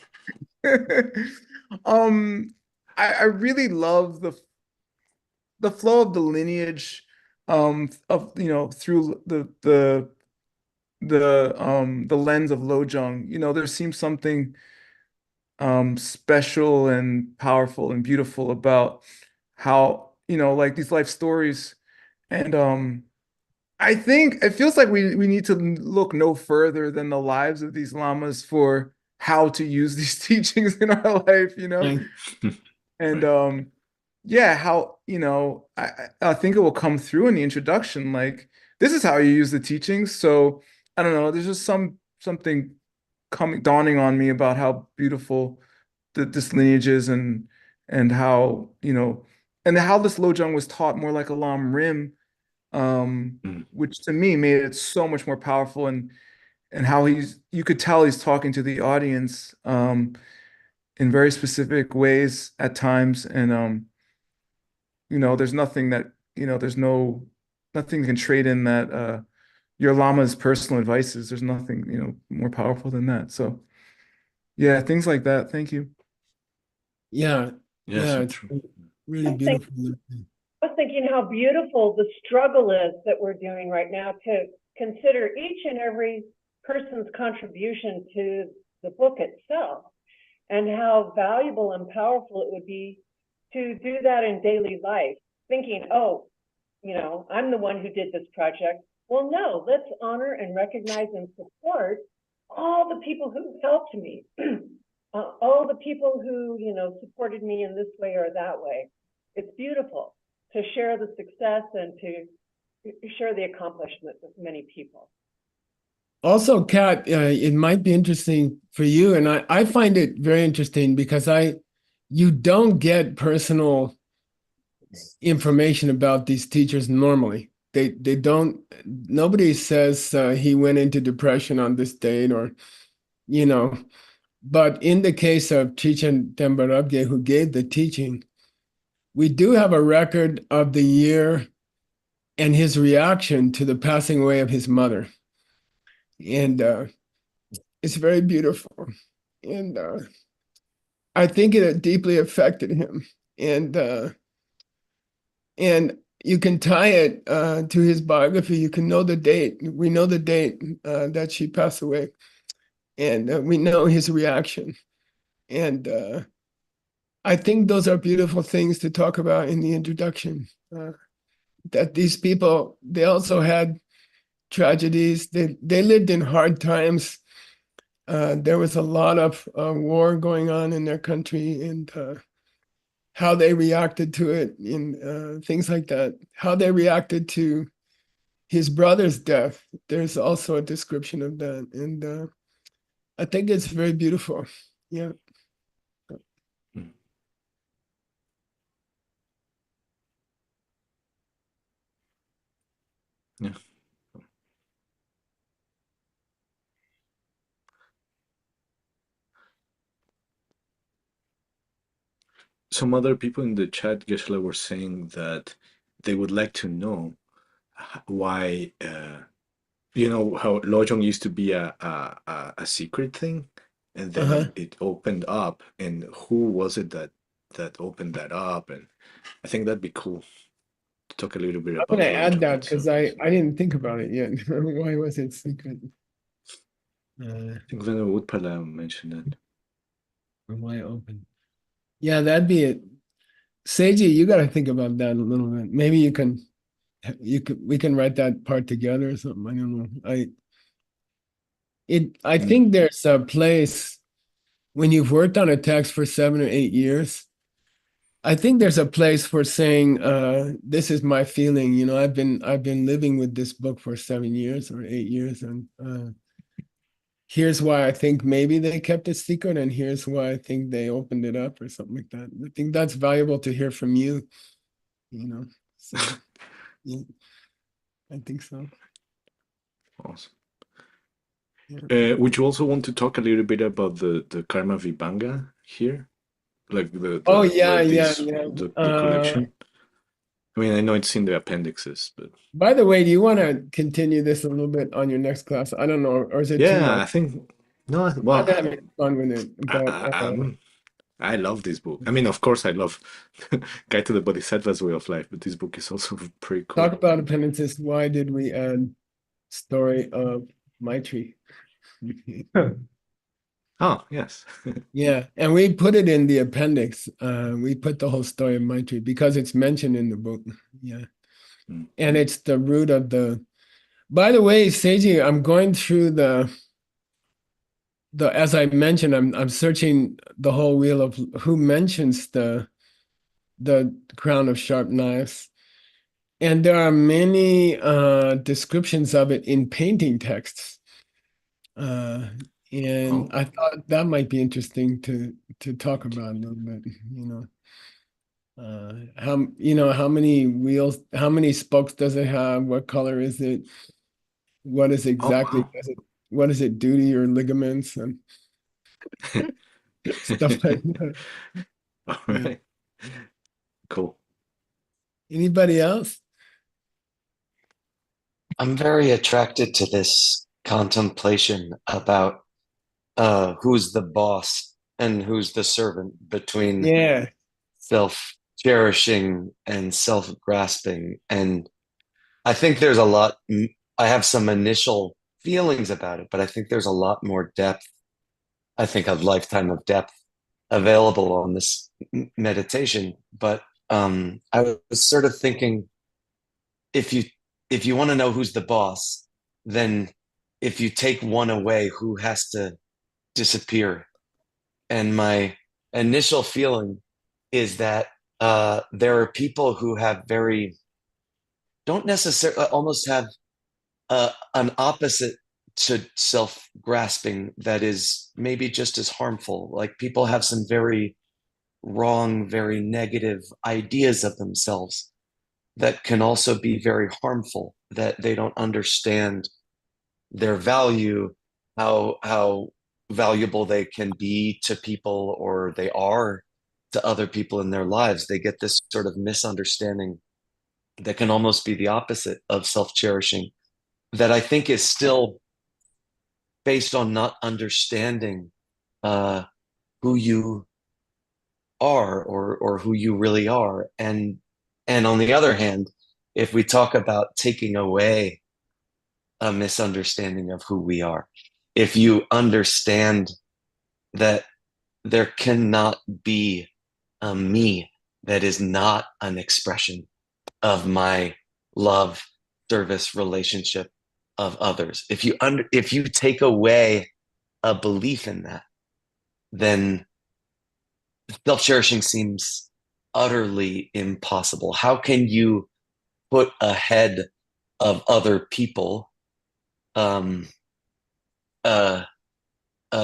Um, I really love the flow of the lineage, of through the lens of Lojong. You know, there seems something special and powerful and beautiful about how, like these life stories. And I think it feels like we need to look no further than the lives of these lamas for how to use these teachings in our life, you know? Right. And Right. yeah, how, I think it will come through in the introduction. Like, this is how you use the teachings. So I don't know, there's just something coming dawning on me about how beautiful this lineage is, and how, and how this Lojong was taught more like a Lam Rim, Mm. which to me made it so much more powerful, and how you could tell he's talking to the audience in very specific ways at times. And there's nothing that, there's nothing you can trade in that your Lama's personal advices. There's nothing, more powerful than that. So yeah, things like that. Thank you. Yeah, Yeah, yeah, so it's true. really I think beautiful. I was thinking how beautiful the struggle is that we're doing right now to consider each and every person's contribution to the book itself, and how valuable and powerful it would be to do that in daily life, thinking, oh, I'm the one who did this project. Well, no, let's honor and recognize and support all the people who helped me, all the people who, supported me in this way or that way. It's beautiful to share the success and to share the accomplishments of many people. Also, Kat, it might be interesting for you, and I find it very interesting because you don't get personal information about these teachers normally. They don't. Nobody says he went into depression on this date, or you know. But in the case of Chichen Tembarabge, who gave the teaching, we do have a record of the year and his reaction to the passing away of his mother, and it's very beautiful. And I think it deeply affected him. And you can tie it to his biography. You can know the date. We know the date that she passed away, and we know his reaction. And I think those are beautiful things to talk about in the introduction. That these people, they also had tragedies. They lived in hard times. There was a lot of war going on in their country, and how they reacted to it, in things like that. How they reacted to his brother's death. There's also a description of that, and I think it's very beautiful. Yeah. Mm. Yeah. some other people in the chat, Geshe-la, were saying that they would like to know why, you know, how Lojong used to be a secret thing, and then it opened up, and who was it that opened that up? And I think that'd be cool to talk a little bit I'm about gonna add Lojong that because itself. I didn't think about it yet. Why was it secret? I think Vener Woodpala mentioned that. Why open? Yeah, that'd be it. Seiji, you got to think about that a little bit. Maybe we can write that part together or something. I don't know. I think there's a place when you've worked on a text for 7 or 8 years. I think there's a place for saying, this is my feeling. You know, I've been living with this book for 7 years or 8 years, and here's why I think maybe they kept it secret, and here's why I think they opened it up or something like that. I think that's valuable to hear from you, you know. So yeah, I think so. Awesome. Yeah. Would you also want to talk a little bit about the Karma Vibhanga here? Like the collection? I mean, I know it's in the appendixes, but By the way, do you want to continue this a little bit on your next class? I don't know, or is it too yeah, much? I think no. Well, I'm having fun with it, but I love this book. I mean, of course, I love Guide to the Bodhisattva's Way of Life, but this book is also pretty cool. talk about appendices. Why did we add story of Maitri? Oh, yes. Yeah, and we put it in the appendix. We put the whole story of Maitri because it's mentioned in the book. Yeah, and it's the root of the. By the way, Seiji, I'm going through the. As I mentioned, I'm searching the whole wheel of who mentions the crown of sharp knives, and there are many descriptions of it in painting texts. And I thought that might be interesting to talk about a little bit, you know. How many wheels, how many spokes does it have? What color is it? What is exactly what does it do to your ligaments and stuff like that? All right. Cool. Anybody else? I'm very attracted to this contemplation about who's the boss and who's the servant between self-cherishing and self-grasping. And I think there's a lot, I have some initial feelings about it, but I think there's a lot more depth. I think a lifetime of depth available on this meditation. But I was sort of thinking, if you want to know who's the boss, then if you take one away, who has to disappear? And my initial feeling is that there are people who have don't necessarily almost have an opposite to self-grasping that is maybe just as harmful. Like people have some very wrong, very negative ideas of themselves that can also be very harmful, that they don't understand their value, how valuable they can be to people, or they are to other people in their lives. They get this sort of misunderstanding that can almost be the opposite of self-cherishing, that I think is still based on not understanding who you are, or who you really are. And on the other hand, if we talk about taking away a misunderstanding of who we are, if you understand that there cannot be a me that is not an expression of my love, service, relationship of others, if you take away a belief in that, then self-cherishing seems utterly impossible. How can you put ahead of other people a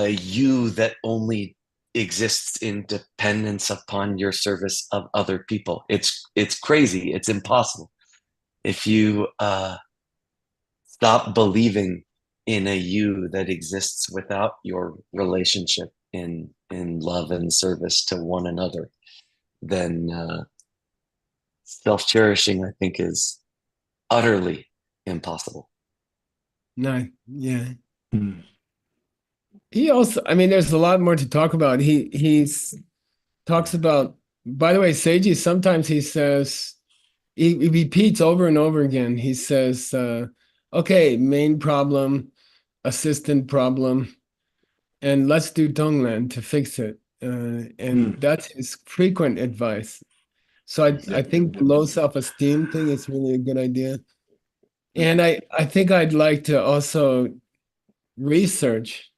you that only exists in dependence upon your service of other people? It's crazy. It's impossible. If you stop believing in a you that exists without your relationship in love and service to one another, then self-cherishing, I think, is utterly impossible. No, yeah. Mm. He also, I mean, there's a lot more to talk about. He's talks about, by the way, Seiji, sometimes he says, he repeats over and over again. He says, okay, main problem, assistant problem, and let's do Tonglen to fix it. And that's his frequent advice. So I think the low self-esteem thing is really a good idea. And I think I'd like to also research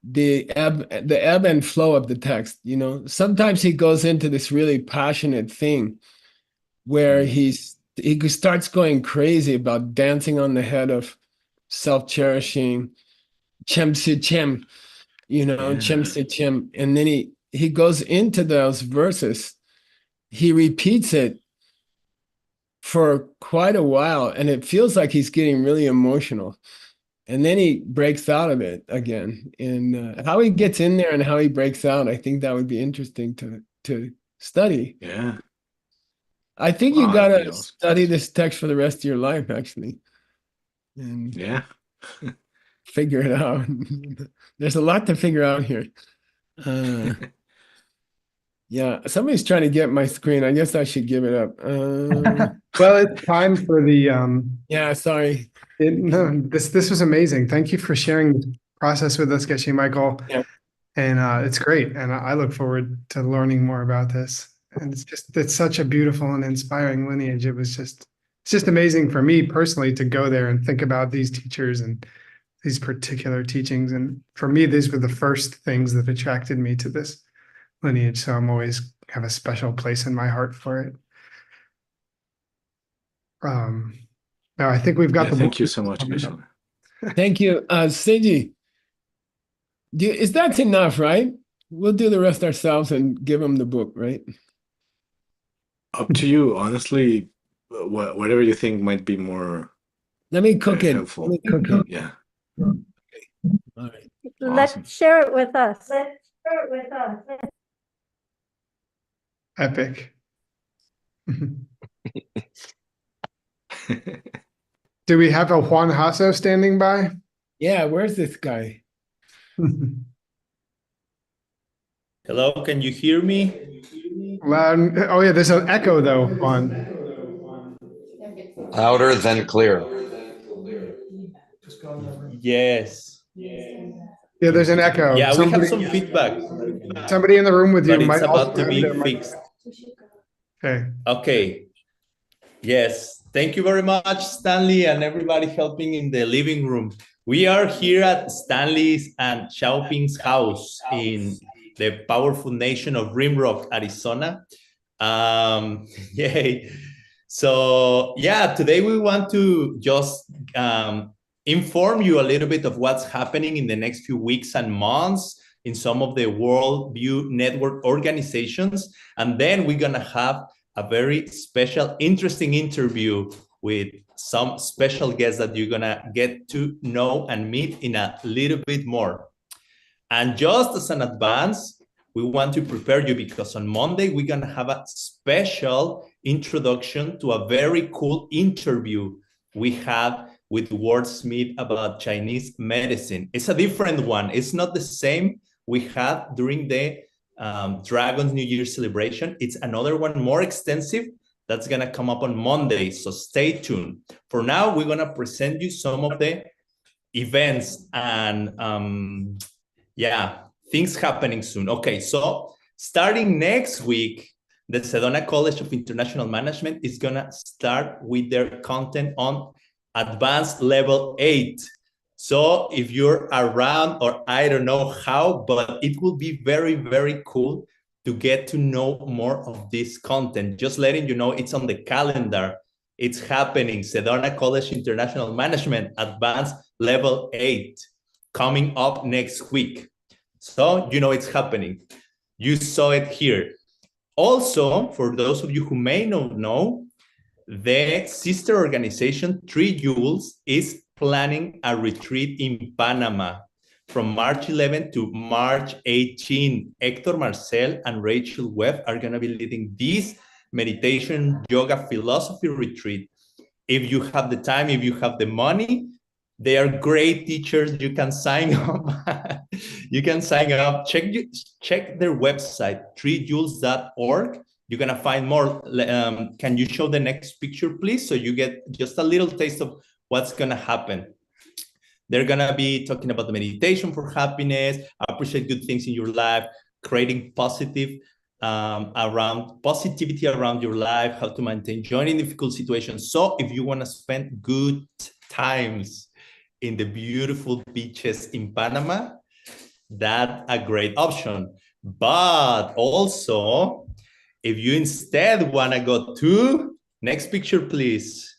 the ebb and flow of the text. You know, sometimes he goes into this really passionate thing where he starts going crazy about dancing on the head of self-cherishing, chem si chem, you know, chem si chem, and then he goes into those verses. He repeats it for quite a while, and it feels like he's getting really emotional. And then he breaks out of it again. And how he gets in there and how he breaks out, I think that would be interesting to study. Yeah. I think Wow, you that'd be gotta awesome. study this text for the rest of your life, actually, and Yeah. figure it out. There's a lot to figure out here. Yeah, somebody's trying to get my screen. I guess I should give it up. Well, it's time for the Yeah, sorry. no, this was amazing. Thank you for sharing the process with us, Geshe Michael. Yeah. And it's great. And I look forward to learning more about this. And it's such a beautiful and inspiring lineage. It's just amazing for me personally to go there and think about these teachers and these particular teachings. And for me, these were the first things that attracted me to this lineage. So I'm always have a special place in my heart for it. Now I think we've got Yeah, the thank you so much, Geshe. Thank you. Seiji, is that enough, right? We'll do the rest ourselves and give them the book, right? Up to you, honestly. Whatever you think might be more Let me cook it. helpful. Let me cook it. Yeah. All right. Let's Awesome. share it with us. Epic. Do we have a Juan Hasso standing by? Yeah, where's this guy? Hello, can you hear me? Loud. Oh yeah, there's an echo though, Juan. Louder than clear. Yes. Yeah, there's an echo. Yeah, we have some feedback, Somebody in the room with you but it's might about also to be have their fixed. Okay. Okay. Yes. Thank you very much, Stanley, and everybody helping in the living room. We are here at Stanley's and Xiaoping's house in the powerful nation of Rimrock, Arizona. Yay. So yeah, today we want to just inform you a little bit of what's happening in the next few weeks and months in some of the Worldview Network organizations. And then we're gonna have a very special, interesting interview with some special guests that you're gonna get to know and meet in a little bit more. And just as an advance, we want to prepare you because on Monday, we're gonna have a special introduction to a very cool interview we had with Wordsmith about Chinese medicine. It's a different one. It's not the same we had during the Dragon's New Year celebration. It's another one more extensive that's gonna come up on Monday, so stay tuned. For now, we're gonna present you some of the events and things happening soon. Okay, so starting next week, the Sedona College of International Management is gonna start with their content on Advanced Level 8. So if you're around, or I don't know how, but it will be very, very cool to get to know more of this content. Just letting you know, it's on the calendar. It's happening. Sedona College International Management, Advanced Level 8, coming up next week. So you know it's happening. You saw it here. Also, for those of you who may not know, the sister organization, 3 Jules, is planning a retreat in Panama from March 11 to March 18. Hector Marcel and Rachel Webb are going to be leading this meditation yoga philosophy retreat. If you have the time, if you have the money, they are great teachers. You can sign up. You can sign up. Check their website, 3jules.org. You're going to find more. Can you show the next picture, please? So you get just a little taste of what's going to happen. They're going to be talking about the meditation for happiness, appreciate good things in your life, creating positivity around your life, how to maintain joy in difficult situations. So if you want to spend good times in the beautiful beaches in Panama, that's a great option. But also, if you instead want to go to, next picture, please,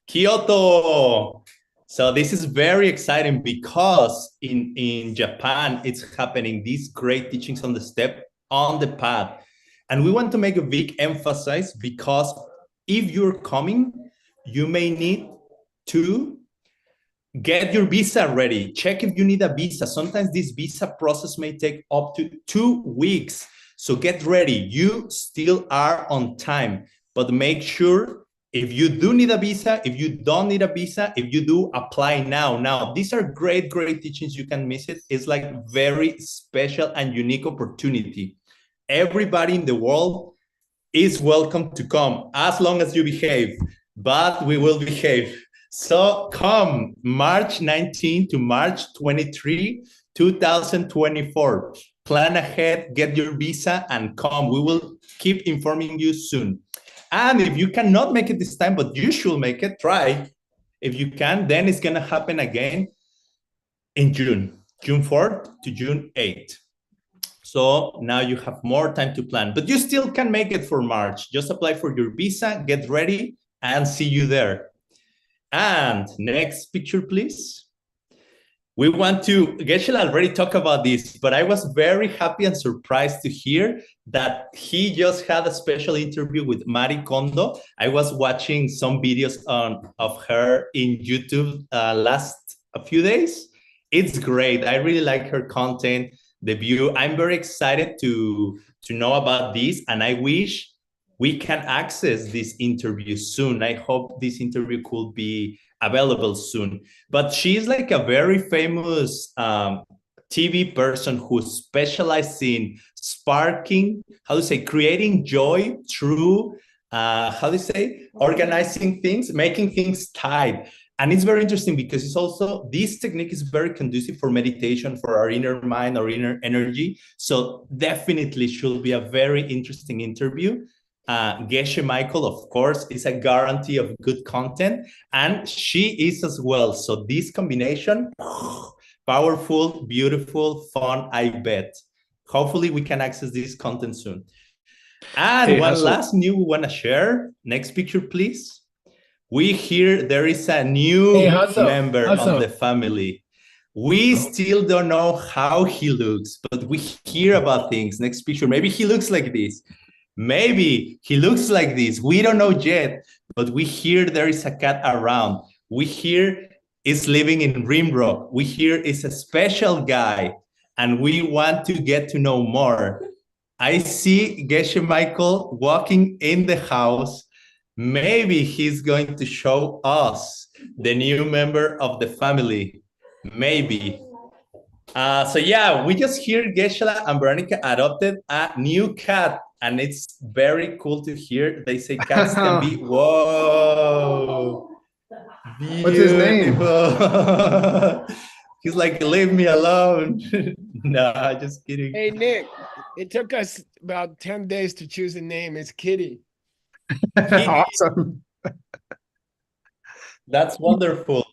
Kyoto. So this is very exciting because in Japan, it's happening, these great teachings on the step, on the path. And we want to make a big emphasis because if you're coming, you may need to get your visa ready. Check if you need a visa. Sometimes this visa process may take up to 2 weeks. So get ready. You still are on time, but make sure if you do need a visa, if you don't need a visa, if you do, apply now. Now, these are great, great teachings. You can miss it. It's like very special and unique opportunity. Everybody in the world is welcome to come as long as you behave, but we will behave. So come March 19 to March 23, 2024. Plan ahead, get your visa and come. We will keep informing you soon. And if you cannot make it this time, but you should make it, try. If you can, then it's going to happen again in June 4th to June 8th. So now you have more time to plan, but you still can make it for March. Just apply for your visa, get ready, and see you there. And next picture, please. We want to, Geshe already talked about this, but I was very happy and surprised to hear that he just had a special interview with Marie Kondo. I was watching some videos of her in YouTube last a few days. It's great. I really like her content, the view. I'm very excited to know about this, and I wish we can access this interview soon. I hope this interview could be available soon. But she's like a very famous TV person who specializes in sparking, creating joy through, organizing things, making things tight. And it's very interesting because it's also, this technique is very conducive for meditation, for our inner mind, our inner energy. So definitely should be a very interesting interview. Geshe Michael, of course, is a guarantee of good content, and she is as well. So this combination, powerful, beautiful, fun, I bet. Hopefully we can access this content soon. And hey, one last new we want to share. Next picture, please. We hear there is a new member of the family. We still don't know how he looks, but we hear about things. Next picture, maybe he looks like this. Maybe he looks like this. We don't know yet, but we hear there is a cat around. We hear is living in Rimrock. We hear is a special guy, and we want to get to know more. I see Geshe Michael walking in the house. Maybe he's going to show us the new member of the family. Maybe. So yeah, we just hear Geshe and Veronica adopted a new cat. And it's very cool to hear. They say cats can be, whoa. Beautiful. What's his name? He's like, leave me alone. No, just kidding. Hey, Nick, it took us about 10 days to choose a name. It's Kitty. Awesome. That's wonderful.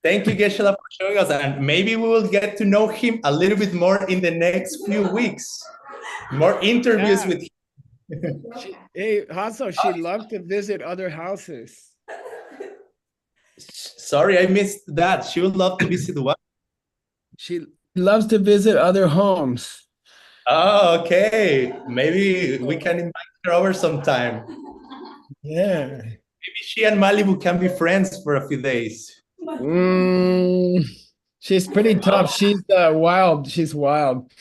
Thank you, Geshe, for showing us. And maybe we will get to know him a little bit more in the next few weeks. More interviews with him. Hey, Hasso, she loved to visit other houses. Sorry, I missed that. She would love to visit what? She loves to visit other homes. Oh, okay. Maybe we can invite her over sometime. Yeah. Maybe she and Malibu can be friends for a few days. She's pretty tough. She's wild. She's wild.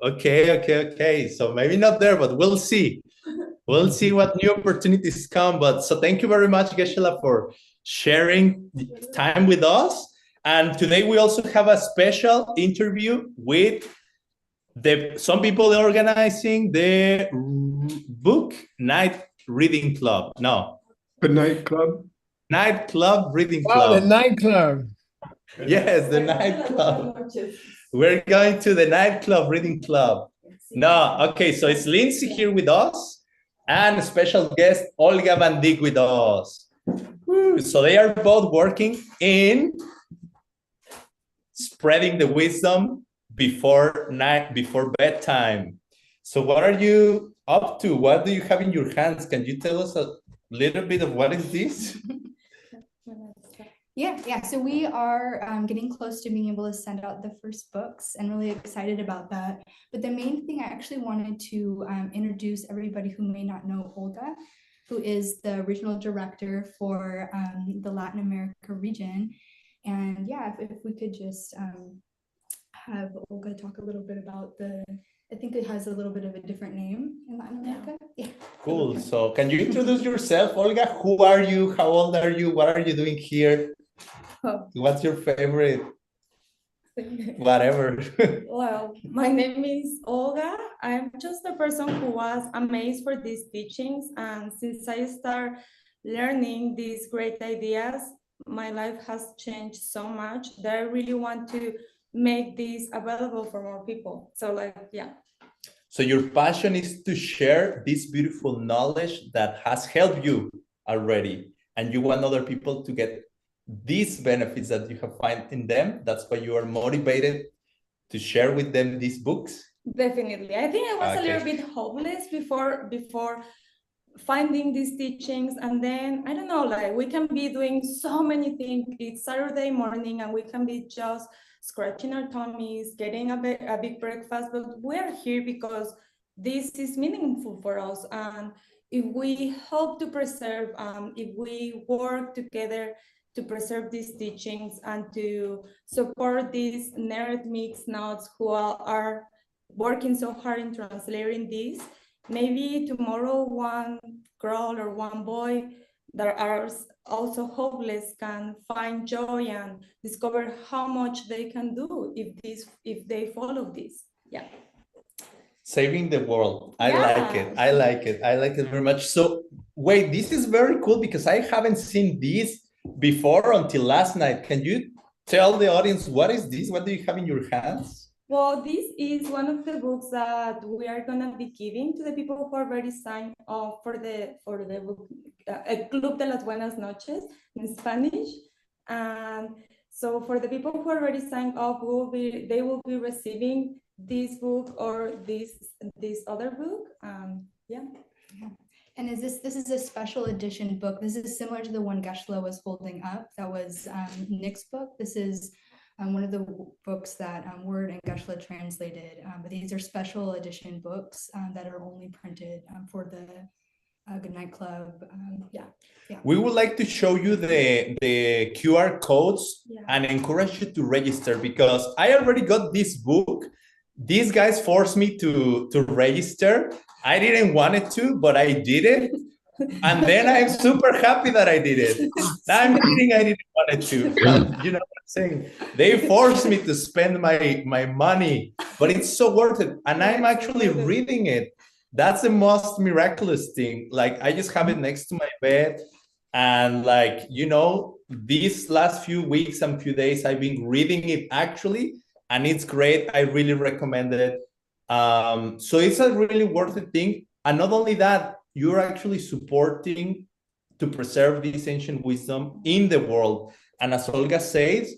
Okay. So maybe not there, but we'll see. We'll see what new opportunities come. But so thank you very much, Geshe-la, for sharing time with us. And today we also have a special interview with some people organizing the book night reading club. No. Good night, club. Night club reading Oh, club. the nightclub. Yes, the nightclub. We're going to the nightclub reading club. No, okay, so it's Lindsay here with us and special guest Olga Van Dijk with us. Woo. So they are both working in spreading the wisdom before bedtime. So what are you up to? What do you have in your hands? Can you tell us a little bit of what is this? Yeah. So we are getting close to being able to send out the first books and really excited about that. But the main thing, I actually wanted to introduce everybody who may not know Olga, who is the regional director for the Latin America region. And yeah, if we could just have Olga talk a little bit about I think it has a little bit of a different name in Latin America. Yeah. Cool. So can you introduce yourself, Olga? Who are you? How old are you? What are you doing here? Oh. What's your favorite? Whatever. Well, my name is Olga. I'm just a person who was amazed for these teachings. And since I start learning these great ideas, my life has changed so much that I really want to make this available for more people. So yeah. So your passion is to share this beautiful knowledge that has helped you already. And you want other people to get these benefits that you have found in them. That's why you are motivated to share with them these books. Definitely. I think I was a little bit hopeless before finding these teachings. And then, I don't know, we can be doing so many things. It's Saturday morning and we can be just scratching our tummies, getting a big breakfast, but we're here because this is meaningful for us. And if we help to preserve, if we work together to preserve these teachings and to support these nerd mix nuts who are working so hard in translating this, maybe tomorrow one girl or one boy that are also hopeless can find joy and discover how much they can do if they follow this. Yeah. Saving the world. I like it very much. So wait, this is very cool because I haven't seen this before until last night. Can you tell the audience what is this? What do you have in your hands? Well, this is one of the books that we are going to be giving to the people who are already signed up for the book, Club de las Buenas Noches in Spanish. And so for the people who already signed up, they will be receiving this book or this other book. Yeah. And this is a special edition book. This is similar to the one Geshe-la was holding up. That was Nick's book. This is one of the books that Word and Geshe-la translated. But these are special edition books that are only printed for the Good Night Club. Yeah. We would like to show you the QR codes and encourage you to register because I already got this book. These guys forced me to register. I didn't want it to, but I did it. And then I'm super happy that I did it. I'm kidding, I didn't want it to. But you know what I'm saying? They forced me to spend my money, but it's so worth it. And I'm actually reading it. That's the most miraculous thing. I just have it next to my bed. And these last few weeks and few days, I've been reading it actually. And it's great. I really recommend it. So it's a really worth it thing. And not only that, you're actually supporting to preserve this ancient wisdom in the world. And as Olga says,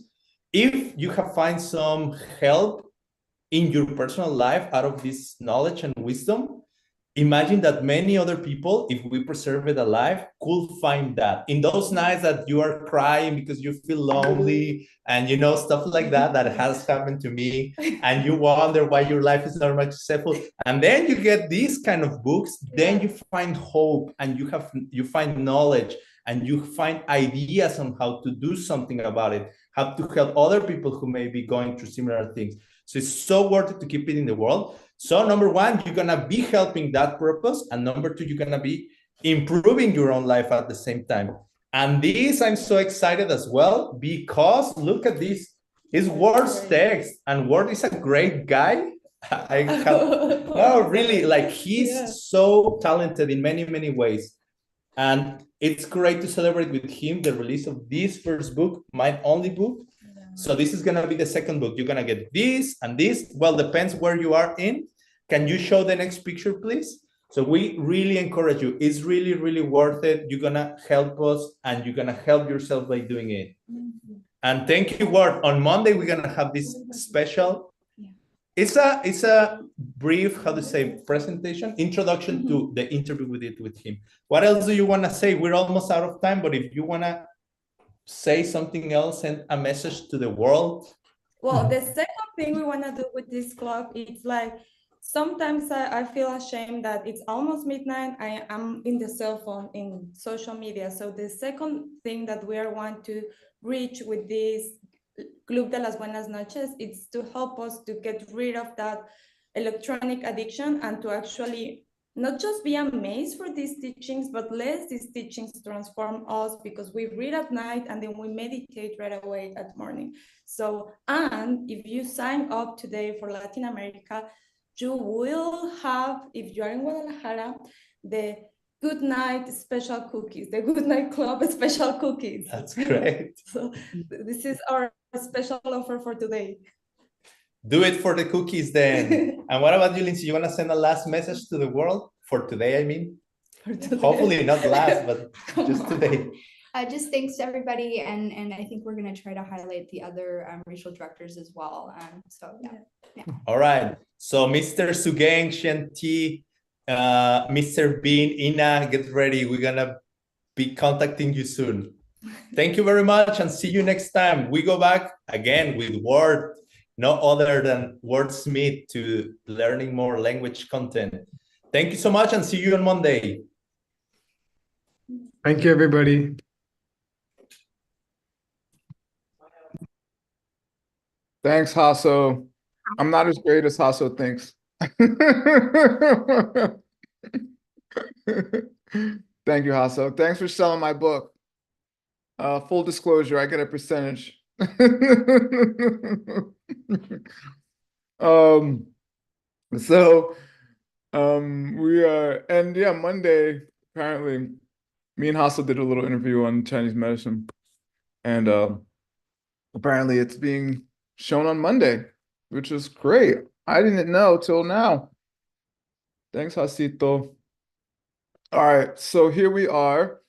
if you have find some help in your personal life out of this knowledge and wisdom, imagine that many other people, if we preserve it alive, could find that. In those nights that you are crying because you feel lonely and stuff like that has happened to me, and you wonder why your life is not much successful, and then you get these kind of books, then you find hope and you find knowledge and you find ideas on how to do something about it. how to help other people who may be going through similar things. So it's so worth it to keep it in the world. So number one, you're gonna be helping that purpose, and number two, you're gonna be improving your own life at the same time. And this, I'm so excited as well, because look at this. It's Word's text, and Word is a great guy. I have, no, really, like he's so talented in many, many ways. And it's great to celebrate with him the release of this first book, my only book. So this is gonna be the second book. You're gonna get this and this. Well, depends where you are in. Can you show the next picture, please? So we really encourage you. It's really, really worth it. You're gonna help us and you're gonna help yourself by doing it. And thank you, Ward. On Monday, we're gonna have this special. It's a brief, how to say, presentation, introduction to the interview we did with him. What else do you wanna say? We're almost out of time, but if you wanna say something else and a message to the world. Well, the second thing we want to do with this club, it's like sometimes I feel ashamed that it's almost midnight. I am in the cell phone, in social media. So the second thing that we want to reach with this Club de las Buenas Noches is to help us to get rid of that electronic addiction and to actually not just be amazed for these teachings, but let these teachings transform us, because we read at night and then we meditate right away at morning. So, and if you sign up today for Latin America, you will have, if you are in Guadalajara, the Good Night special cookies, the Good Night Club special cookies. That's great. So this is our special offer for today. Do it for the cookies then. And what about you, Lindsay? You want to send a last message to the world for today, I mean? For today. Hopefully not last, but just today. Just thanks to everybody, and I think we're going to try to highlight the other regional directors as well. So yeah. All right. So Mr. Sugeng, Shanti, Mr. Bean, Ina, get ready. We're going to be contacting you soon. Thank you very much and see you next time. We go back again with Word, no other than Wordsmith, to learning more language content. Thank you so much and see you on Monday. Thank you, everybody. Thanks, Hasso. I'm not as great as Hasso thinks. Thank you, Hasso. Thanks for selling my book. Full disclosure, I get a percentage. We are, and yeah, Monday, apparently, me and Hasso did a little interview on Chinese medicine, and apparently it's being shown on Monday, which is great. I didn't know till now. Thanks, Hasito. All right, so here we are.